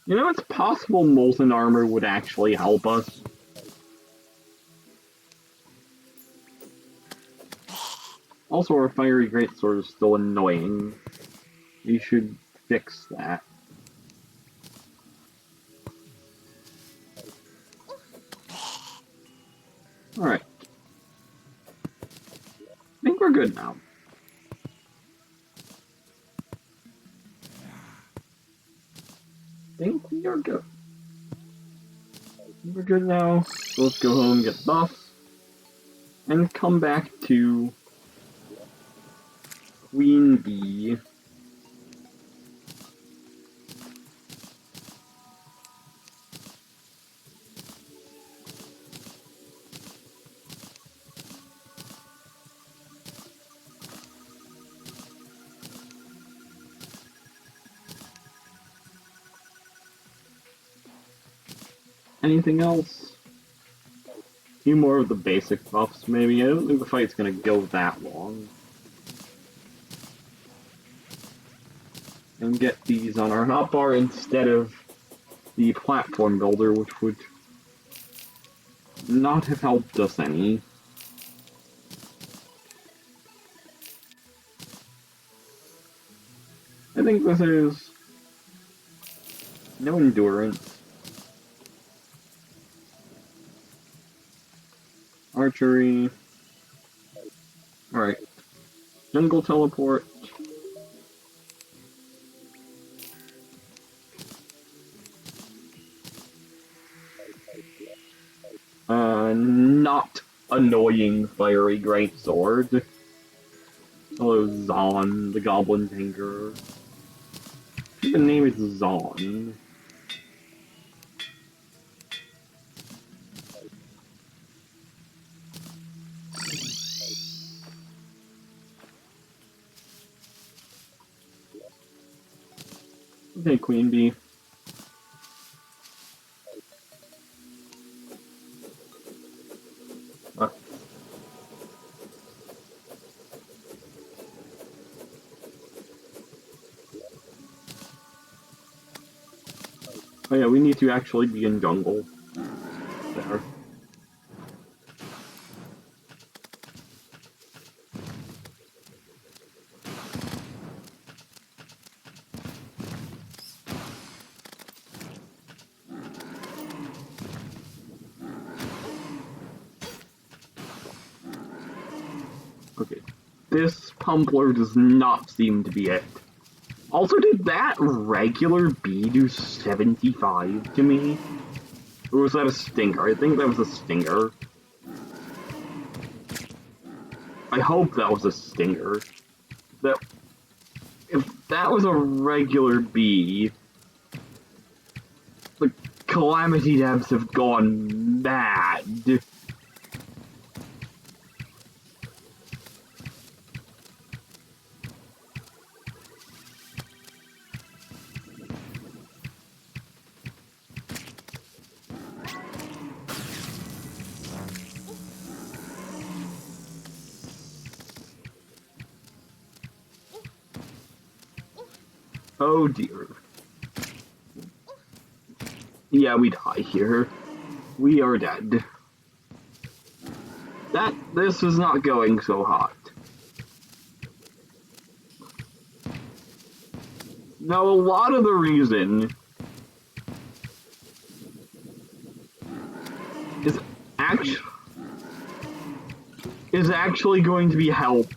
You know, it's possible molten armor would actually help us. Also, our fiery greatsword is still annoying. We should fix that. Alright. I think we're good now. I think we are good. We're good now. So let's go home, get buffs, and come back to Queen Bee. Anything else? A few more of the basic buffs, maybe. I don't think the fight's gonna go that long. And get these on our hotbar instead of the platform builder, which would not have helped us any. I think this is no endurance. Archery. Alright. Jungle teleport. Not annoying fiery greatsword. Hello, Zon, the Goblin Tinkerer. The name is Zon. Okay, Queen Bee. Oh yeah, we need to actually be in jungle. There. Okay. This Pumpler does not seem to be it. Also, did that regular bee do 75 to me? Or was that a stinger? I think that was a stinger. I hope that was a stinger. That if that was a regular bee, the Calamity devs have gone mad. Oh dear. Yeah, we die here. We are dead. This is not going so hot. Now, a lot of the reason is actually going to be helped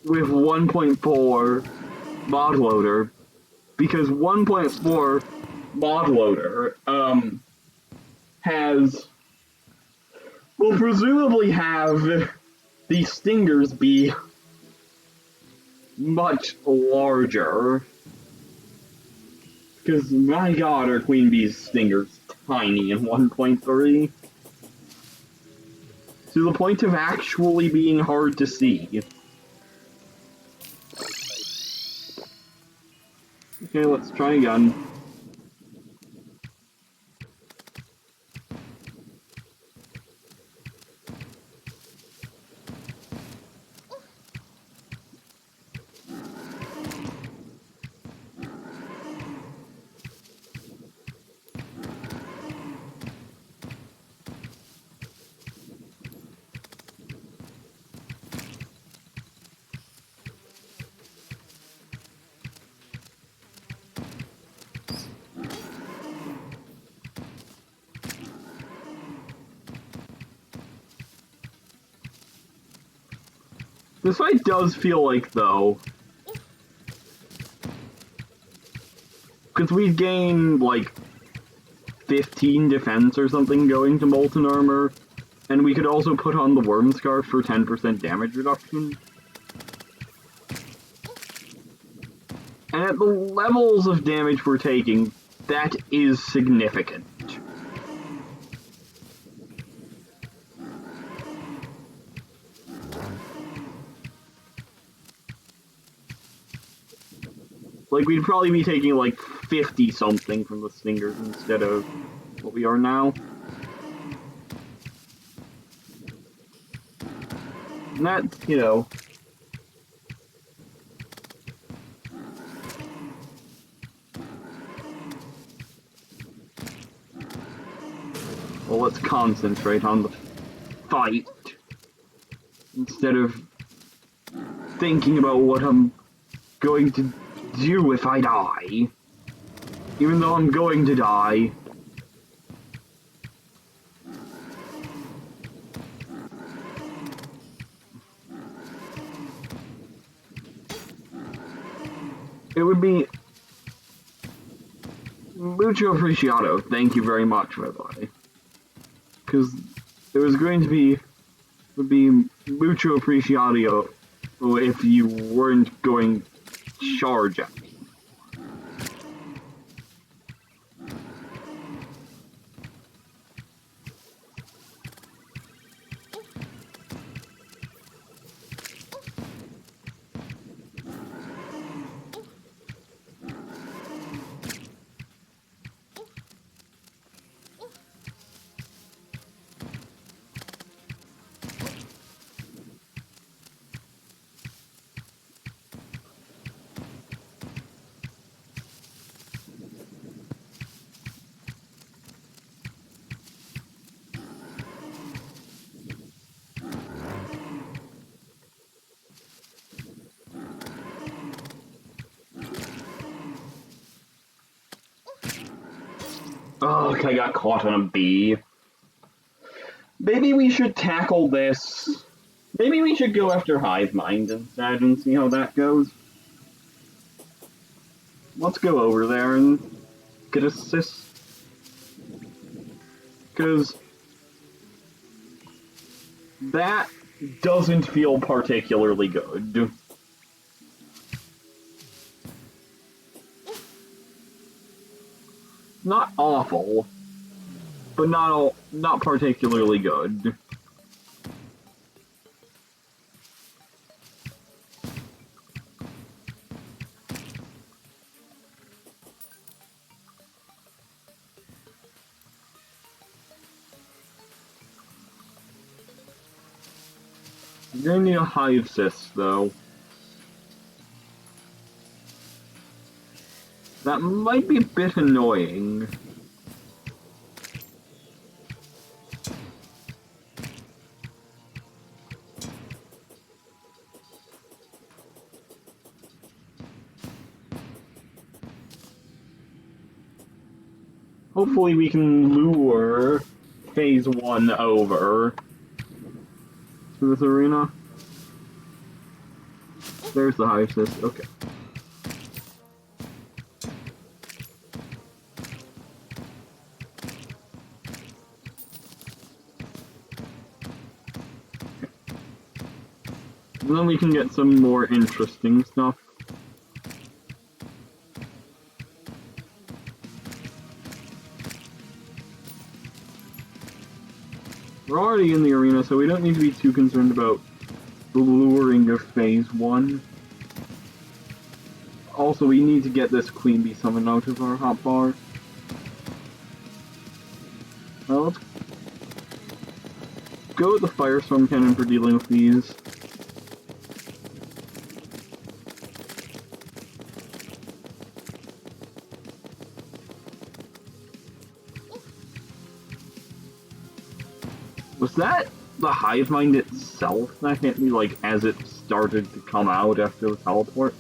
with 1.4 mod loader, because 1.4 mod loader will presumably have the stingers be much larger. Because, my god, are Queen Bee's stingers tiny in 1.3. To the point of actually being hard to see. Okay, let's try again. This fight does feel like, though, because we gain, like, 15 defense or something going to Molten Armor, and we could also put on the Worm Scarf for 10% damage reduction. And at the levels of damage we're taking, that is significant. Like, we'd probably be taking, like, 50-something from the Stingers instead of what we are now. And that's, you know... Well, let's concentrate on the fight instead of thinking about what I'm going to do if I die. Even though I'm going to die. It would be mucho appreciado. Thank you very much, by the way. Because it was going to be, would be mucho appreciado if you weren't going to charge at me. Oh, I got caught on a bee. Maybe we should tackle this. Maybe we should go after Hive Mind instead and see how that goes. Let's go over there and get assist. Because that doesn't feel particularly good. Not awful, but not particularly good. I'm gonna need a Hive Cyst, though. That might be a bit annoying. Hopefully we can lure Phase 1 over to this arena. There's the hive system. Okay. And then we can get some more interesting stuff. We're already in the arena, so we don't need to be too concerned about the luring of Phase 1. Also, we need to get this Queen Bee summoned out of our hotbar. Well, let's go with the Firestorm Cannon for dealing with these. Was that the hive mind itself that hit me, like, as it started to come out after the teleport?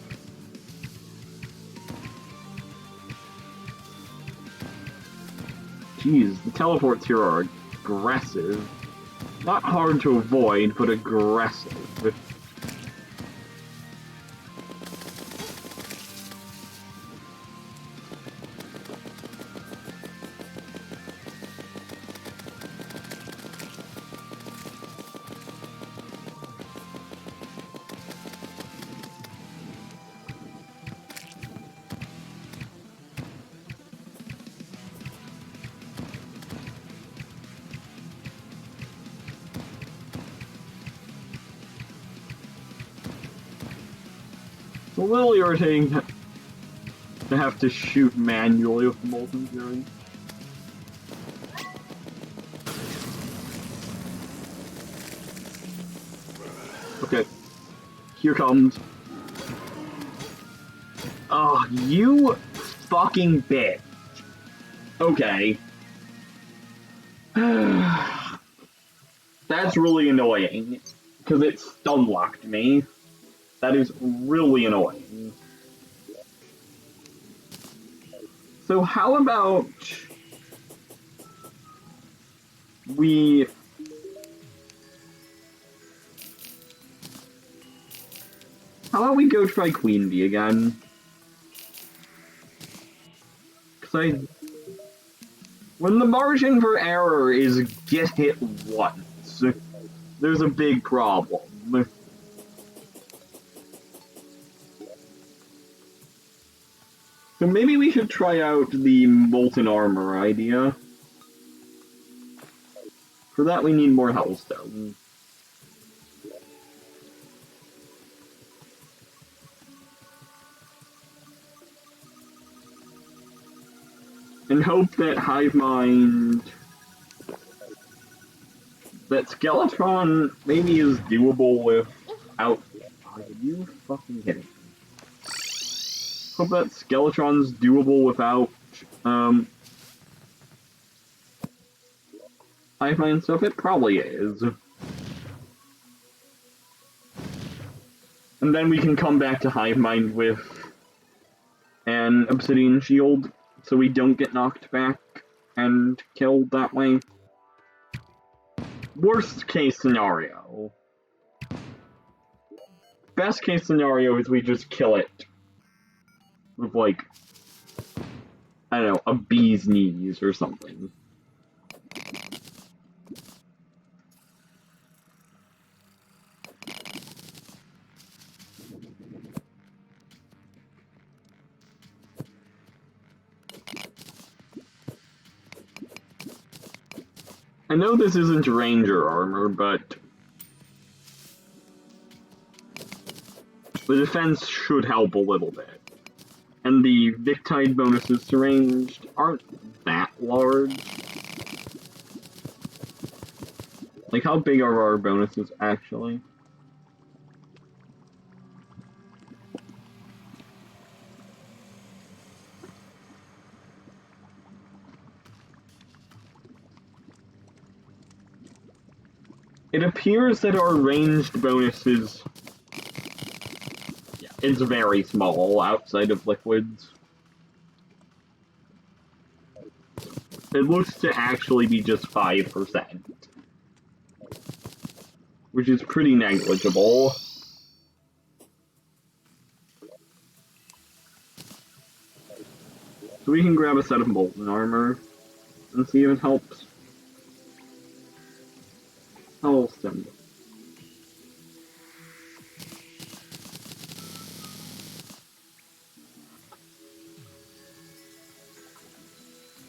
Jeez, the teleports here are aggressive. Not hard to avoid, but aggressive. It's a little irritating to have to shoot manually with the Molten Fury. Okay, here comes. Oh, you fucking bitch. Okay. That's really annoying, because it stun-locked me. That is really annoying. So how about we... How about we go try Queen Bee again? Because when the margin for error is get hit once, there's a big problem. So maybe we should try out the Molten Armor idea. For that we need more Hellstone. And hope that Hive Mind... that Skeletron maybe is doable without... Are you fucking kidding me? Hope that Skeletron's doable without, Hive Mind stuff. It probably is. And then we can come back to Hive Mind with an Obsidian Shield, so we don't get knocked back and killed that way. Worst case scenario. Best case scenario is we just kill it with, like, I don't know, a bee's knees or something. I know this isn't Ranger armor, but the defense should help a little bit. And the Victide bonuses to ranged aren't that large. Like, how big are our bonuses, actually? It appears that our ranged bonuses... Yeah, it's very small outside of liquids. It looks to actually be just 5%, which is pretty negligible. So we can grab a set of molten armor and see if it helps. I'll send it.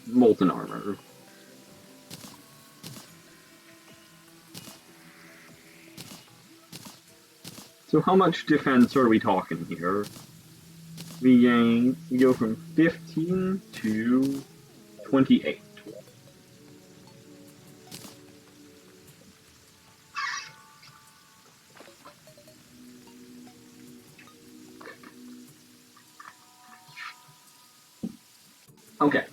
Molten armor. So how much defense are we talking here? We go from 15 to 28. Okay.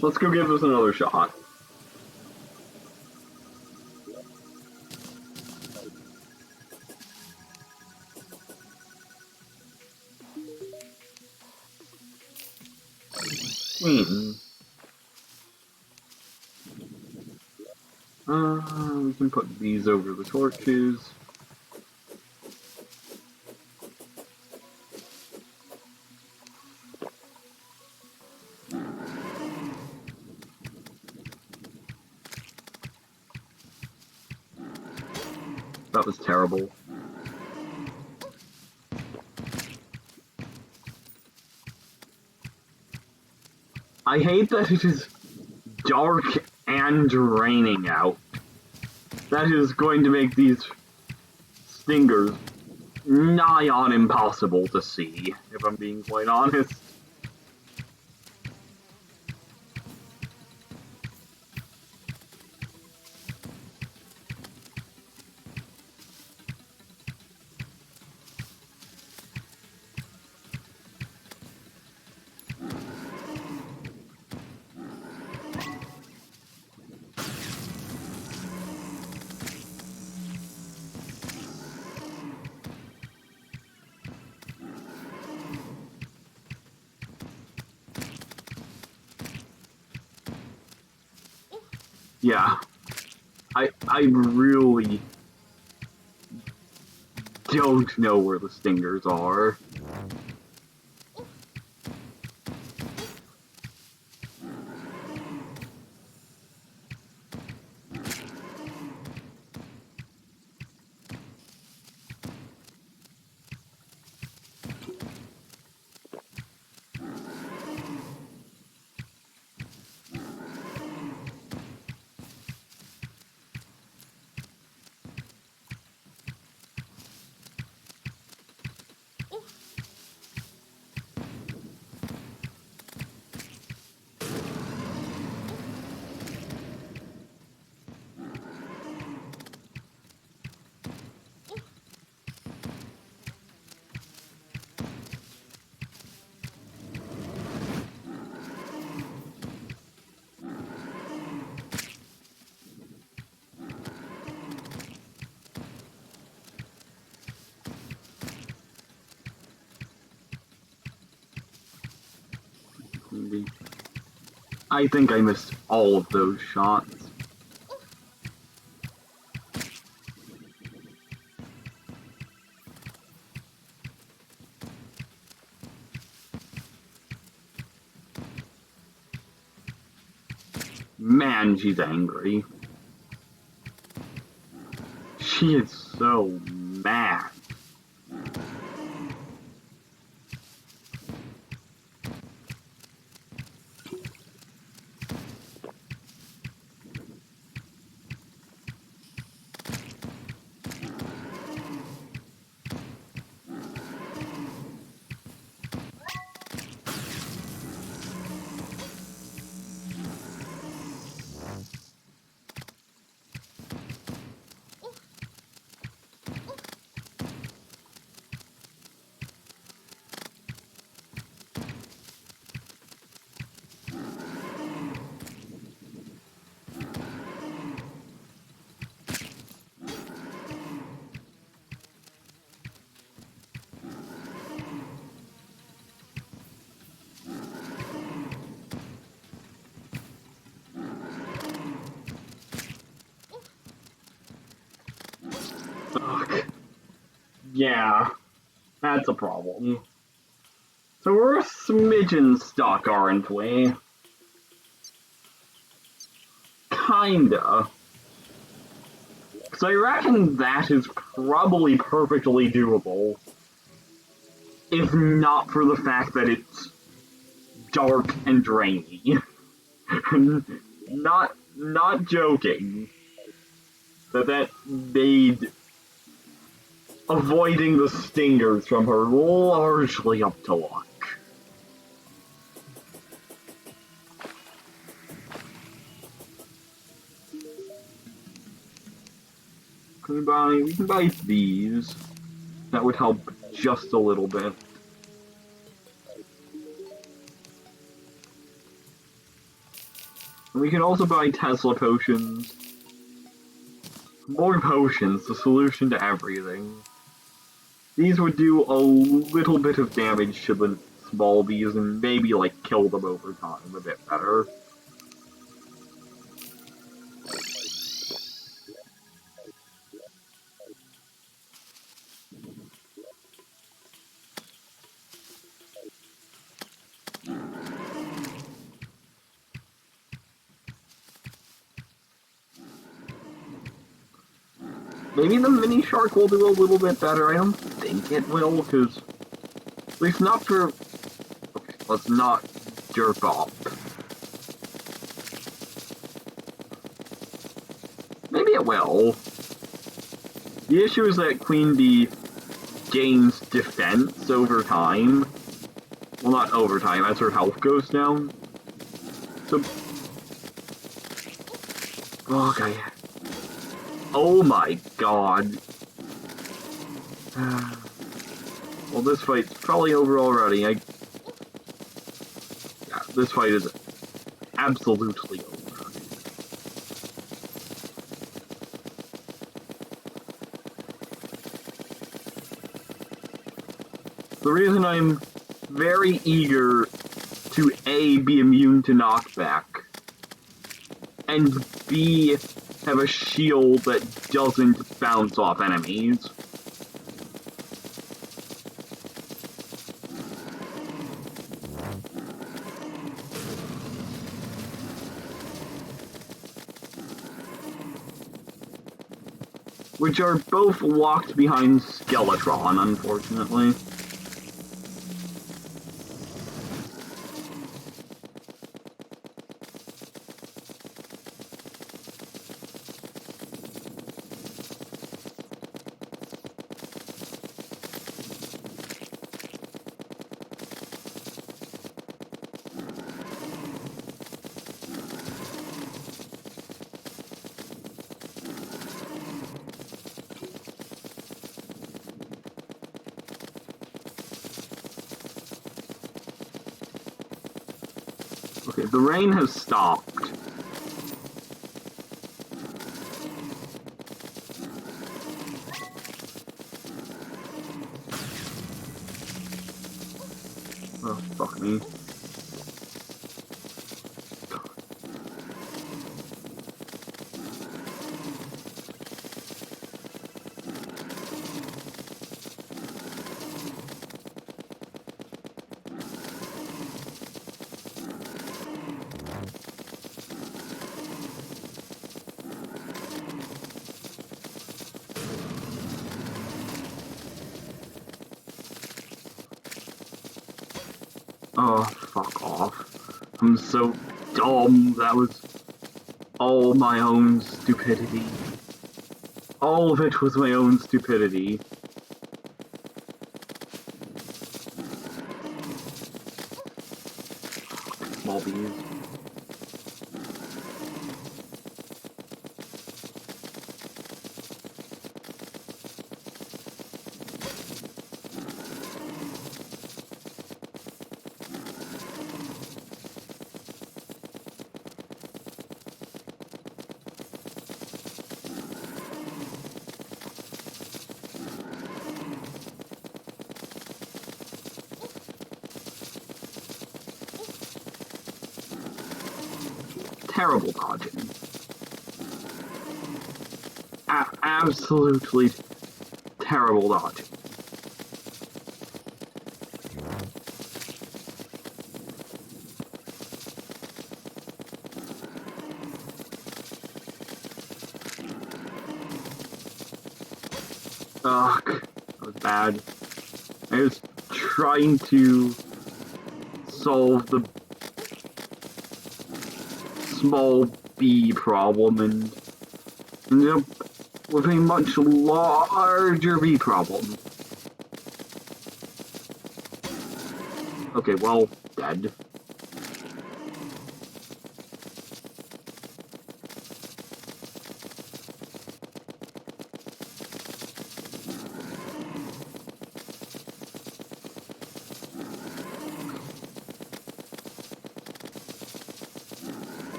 Let's go give this another shot. We can put these over the torches. That was terrible. I hate that it is dark and raining out. That is going to make these stingers nigh on impossible to see, if I'm being quite honest. Yeah, I really don't know where the stingers are. I think I missed all of those shots. Man, she's angry. She is so mad. stuck. Yeah, that's a problem. So we're a smidgen stuck, aren't we? Kinda. So I reckon that is probably perfectly doable. If not for the fact that it's dark and rainy. not joking. That made avoiding the stingers from her largely up to luck. We can buy these. That would help just a little bit. And we can also buy Tesla potions. More potions, the solution to everything. These would do a little bit of damage to the small bees and maybe, like, kill them over time a bit better. Maybe the mini shark will do a little bit better. I don't think it will, because at least not for... Okay, let's not jerk off. Maybe it will. The issue is that Queen Bee gains defense over time. Well, not over time, as her health goes down. So... Okay. Oh my god. Well, this fight's probably over already. Yeah, this fight is absolutely over. The reason I'm very eager to A, be immune to knockback, and B, have a shield that doesn't bounce off enemies. Which are both locked behind Skeletron, unfortunately. Okay, the rain has stopped. Oh, fuck me. Oh, fuck off. I'm so dumb. That was all my own stupidity. All of it was my own stupidity. Small bees. Terrible dodging. Absolutely terrible dodge. Ugh, that was bad. I was trying to solve the small B problem and ended up with a much larger B problem. Okay, well, dead.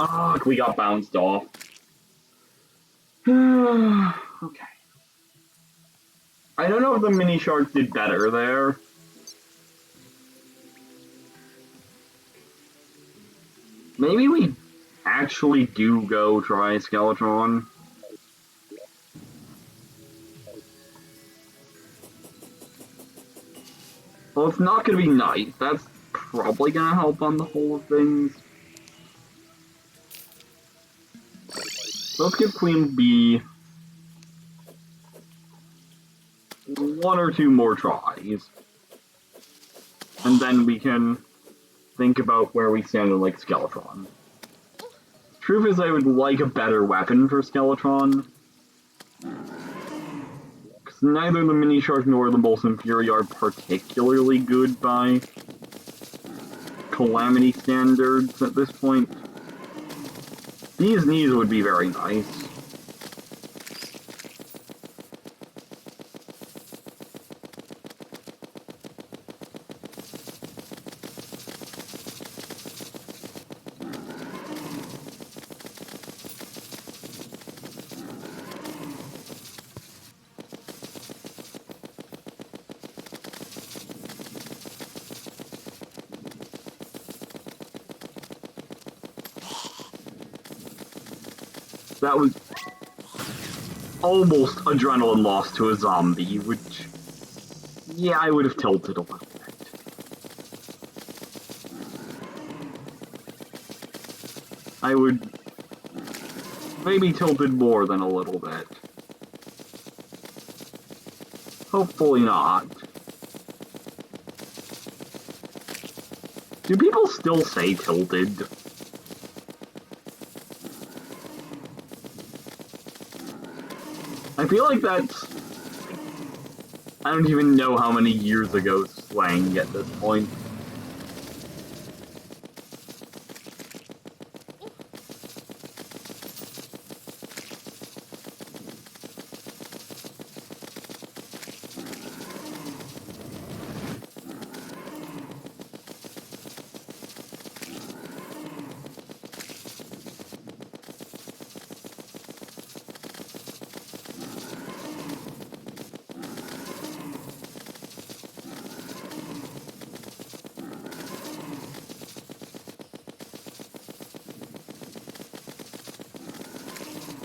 Ugh, we got bounced off. Okay. I don't know if the mini shark did better there. Maybe we actually do go try Skeletron. Well, it's not gonna be night. That's probably gonna help on the whole of things. Let's give Queen Bee one or two more tries. And then we can think about where we stand in, like, Skeletron. Truth is, I would like a better weapon for Skeletron. Because neither the Mini Shark nor the Molten Fury are particularly good by Calamity standards at this point. These knees would be very nice. That was almost adrenaline loss to a zombie, which, yeah, I would have tilted a little bit. I would maybe tilted more than a little bit. Hopefully not. Do people still say tilted? I feel like that's... I don't even know how many years ago slang at this point.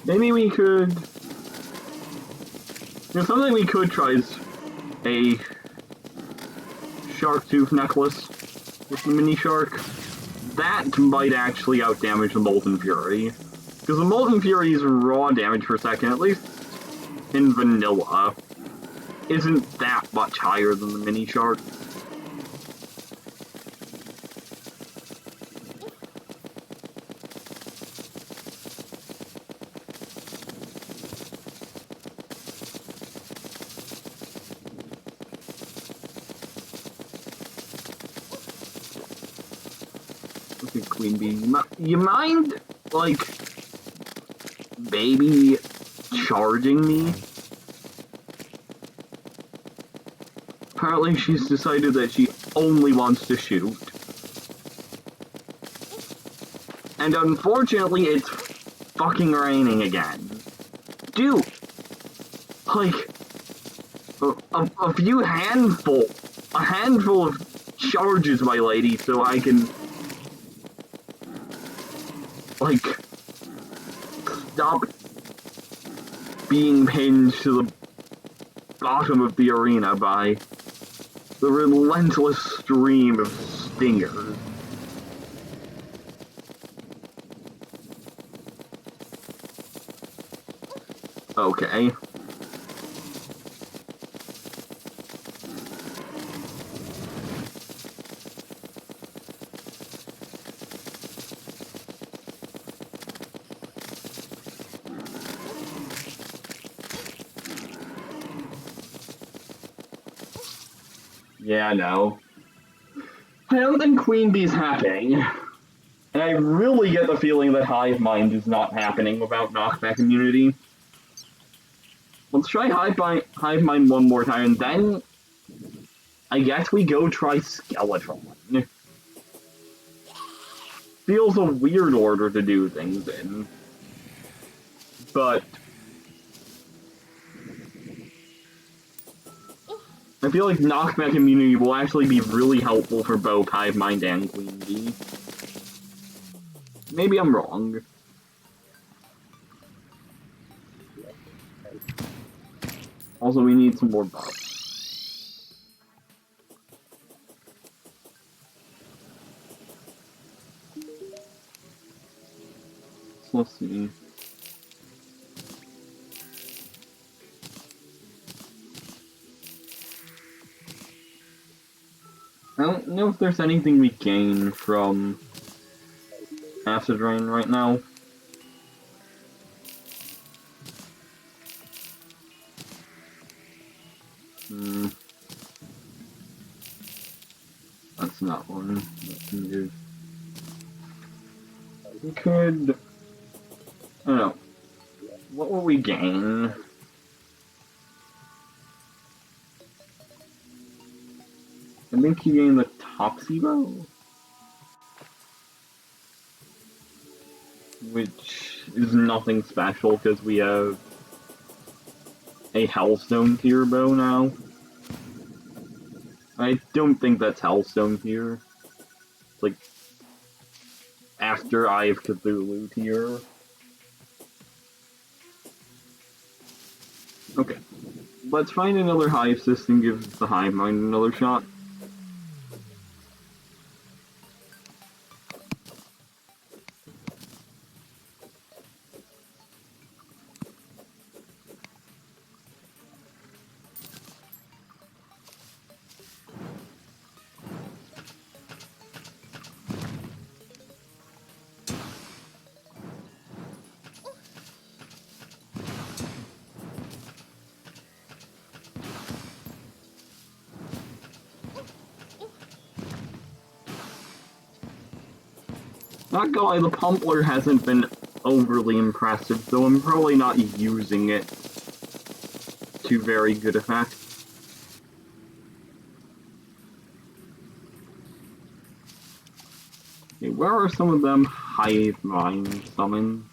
Maybe we could... something we could try is a shark tooth necklace with the mini shark. That might actually outdamage the Molten Fury. Because the Molten Fury's raw damage per second, at least in vanilla, isn't that much higher than the mini shark. Queen Bee, you mind, like, maybe charging me? Apparently she's decided that she only wants to shoot. And unfortunately, it's fucking raining again. Dude! Like, a handful of charges, my lady, so I can... like, stop being pinned to the bottom of the arena by the relentless stream of stingers. Okay. Yeah, no. I don't think Queen Bee's happening. And I really get the feeling that Hive Mind is not happening without knockback immunity. Let's try Hive Mind one more time, and then I guess we go try Skeletron. Feels a weird order to do things in. But I feel like knockback immunity will actually be really helpful for both Hive Mind and Queen Bee. Maybe I'm wrong. Also, we need some more buffs. So let's see. I don't know if there's anything we gain from Acid Rain right now. That's not one. That's good. We could... I don't know. What will we gain? I think you gain the Toxibo? Which is nothing special because we have a Hellstone tier bow now. I don't think that's Hellstone tier. It's like after Eye of Cthulhu tier. Okay. Let's find another hive system, give the hive mind another shot. Not gonna lie, the Pumpler hasn't been overly impressive, so I'm probably not using it to very good effect. Okay, where are some of them hive mind summons?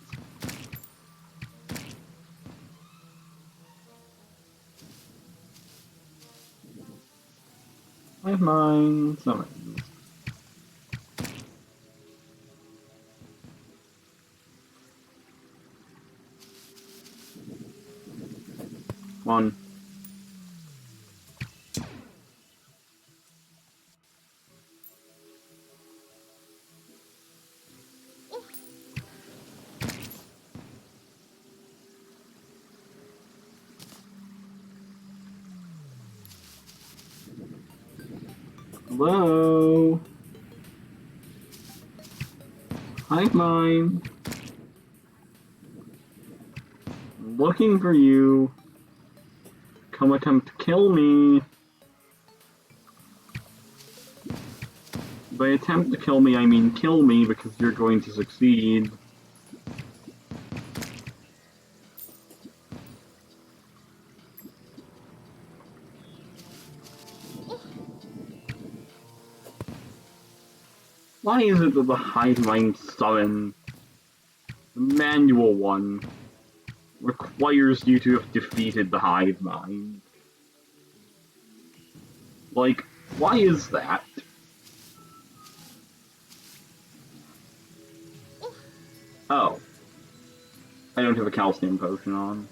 Hive mind summons. One. Hello? Hive mind. I'm looking for you. Come attempt to kill me. By attempt to kill me, I mean kill me because you're going to succeed. Why is it that the hive mind summon, the manual one, requires you to have defeated the hive mind? Like, why is that? Oh. I don't have a calcium potion on.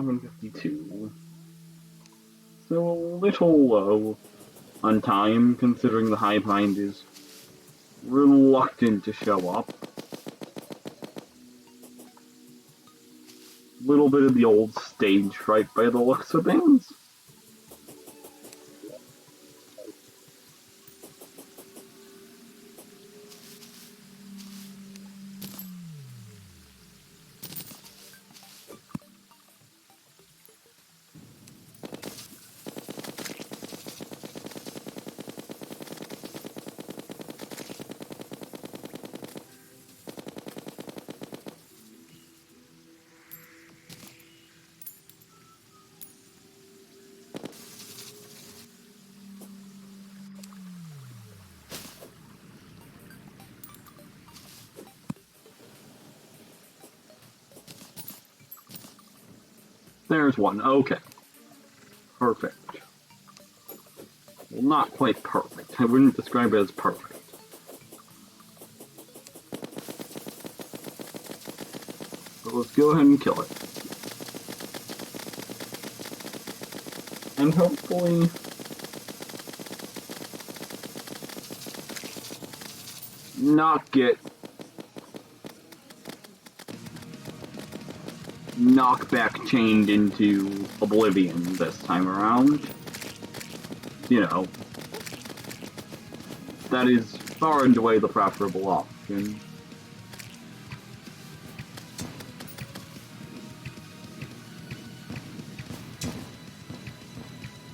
11:52. So a little low on time, considering the hive mind is reluctant to show up. Little bit of the old stage fright by the looks of things. There's one. Okay. Perfect. Well, not quite perfect. I wouldn't describe it as perfect. But let's go ahead and kill it. And hopefully not get knockback chained into oblivion this time around. You know, that is far and away the preferable option.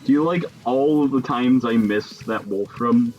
Do you like all of the times I missed that Wolfram?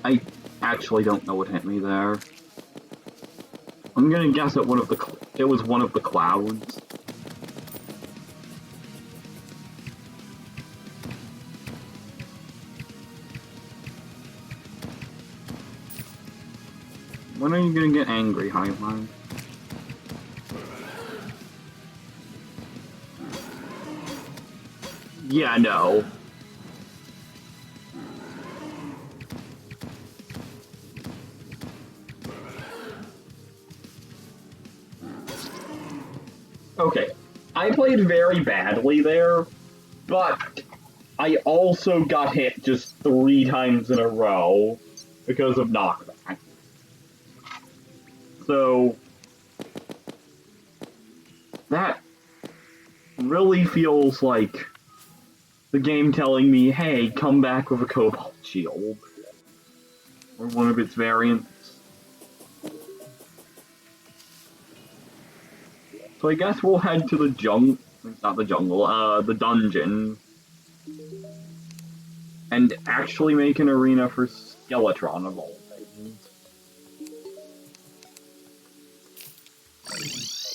I actually don't know what hit me there. I'm gonna guess it was one of the clouds. When are you gonna get angry, Highline? Yeah, no. Okay, I played very badly there, but I also got hit just 3 times in a row because of knockback. So, that really feels like the game telling me, hey, come back with a Cobalt Shield. Or one of its variants. So I guess we'll head to the the dungeon. And actually make an arena for Skeletron of all things.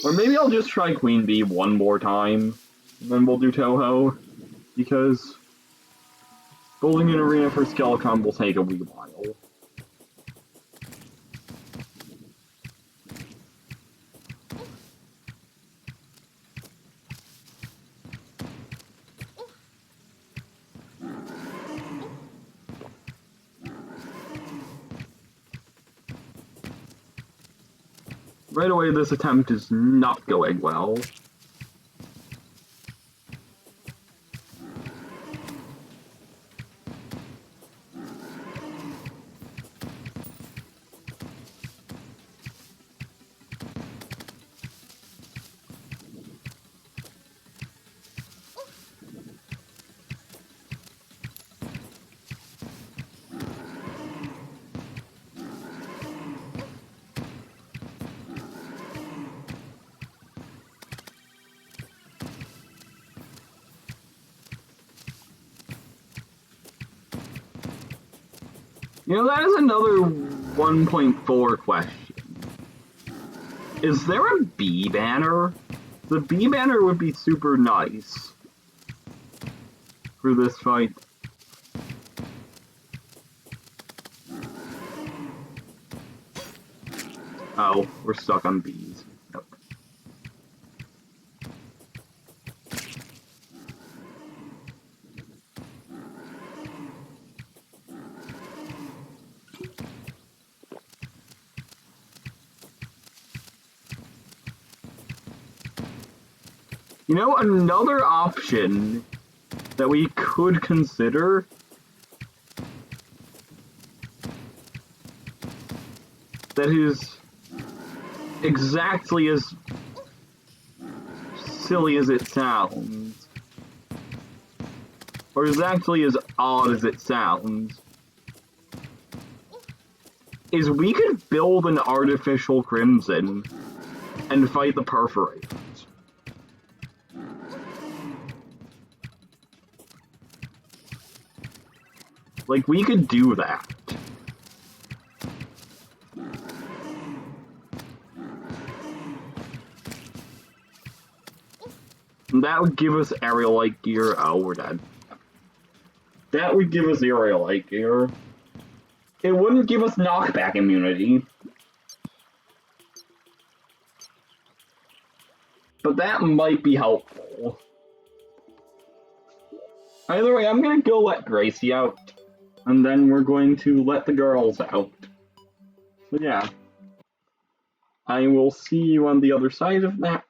Or maybe I'll just try Queen Bee one more time, and then we'll do Toho, because building an arena for Skeletron will take a wee while. Right away, this attempt is not going well. You know, that is another 1.4 question. Is there a B banner? The B banner would be super nice for this fight. Oh, we're stuck on Bs. Nope. You know, another option that we could consider that is exactly as silly as it sounds, or exactly as odd as it sounds, is we could build an artificial Crimson and fight the Perforators. Like, we could do that. And that would give us aerial-like gear. Oh, we're dead. That would give us aerial-like gear. It wouldn't give us knockback immunity. But that might be helpful. Either way, I'm gonna go let Gracie out. And then we're going to let the girls out. So yeah. I will see you on the other side of that.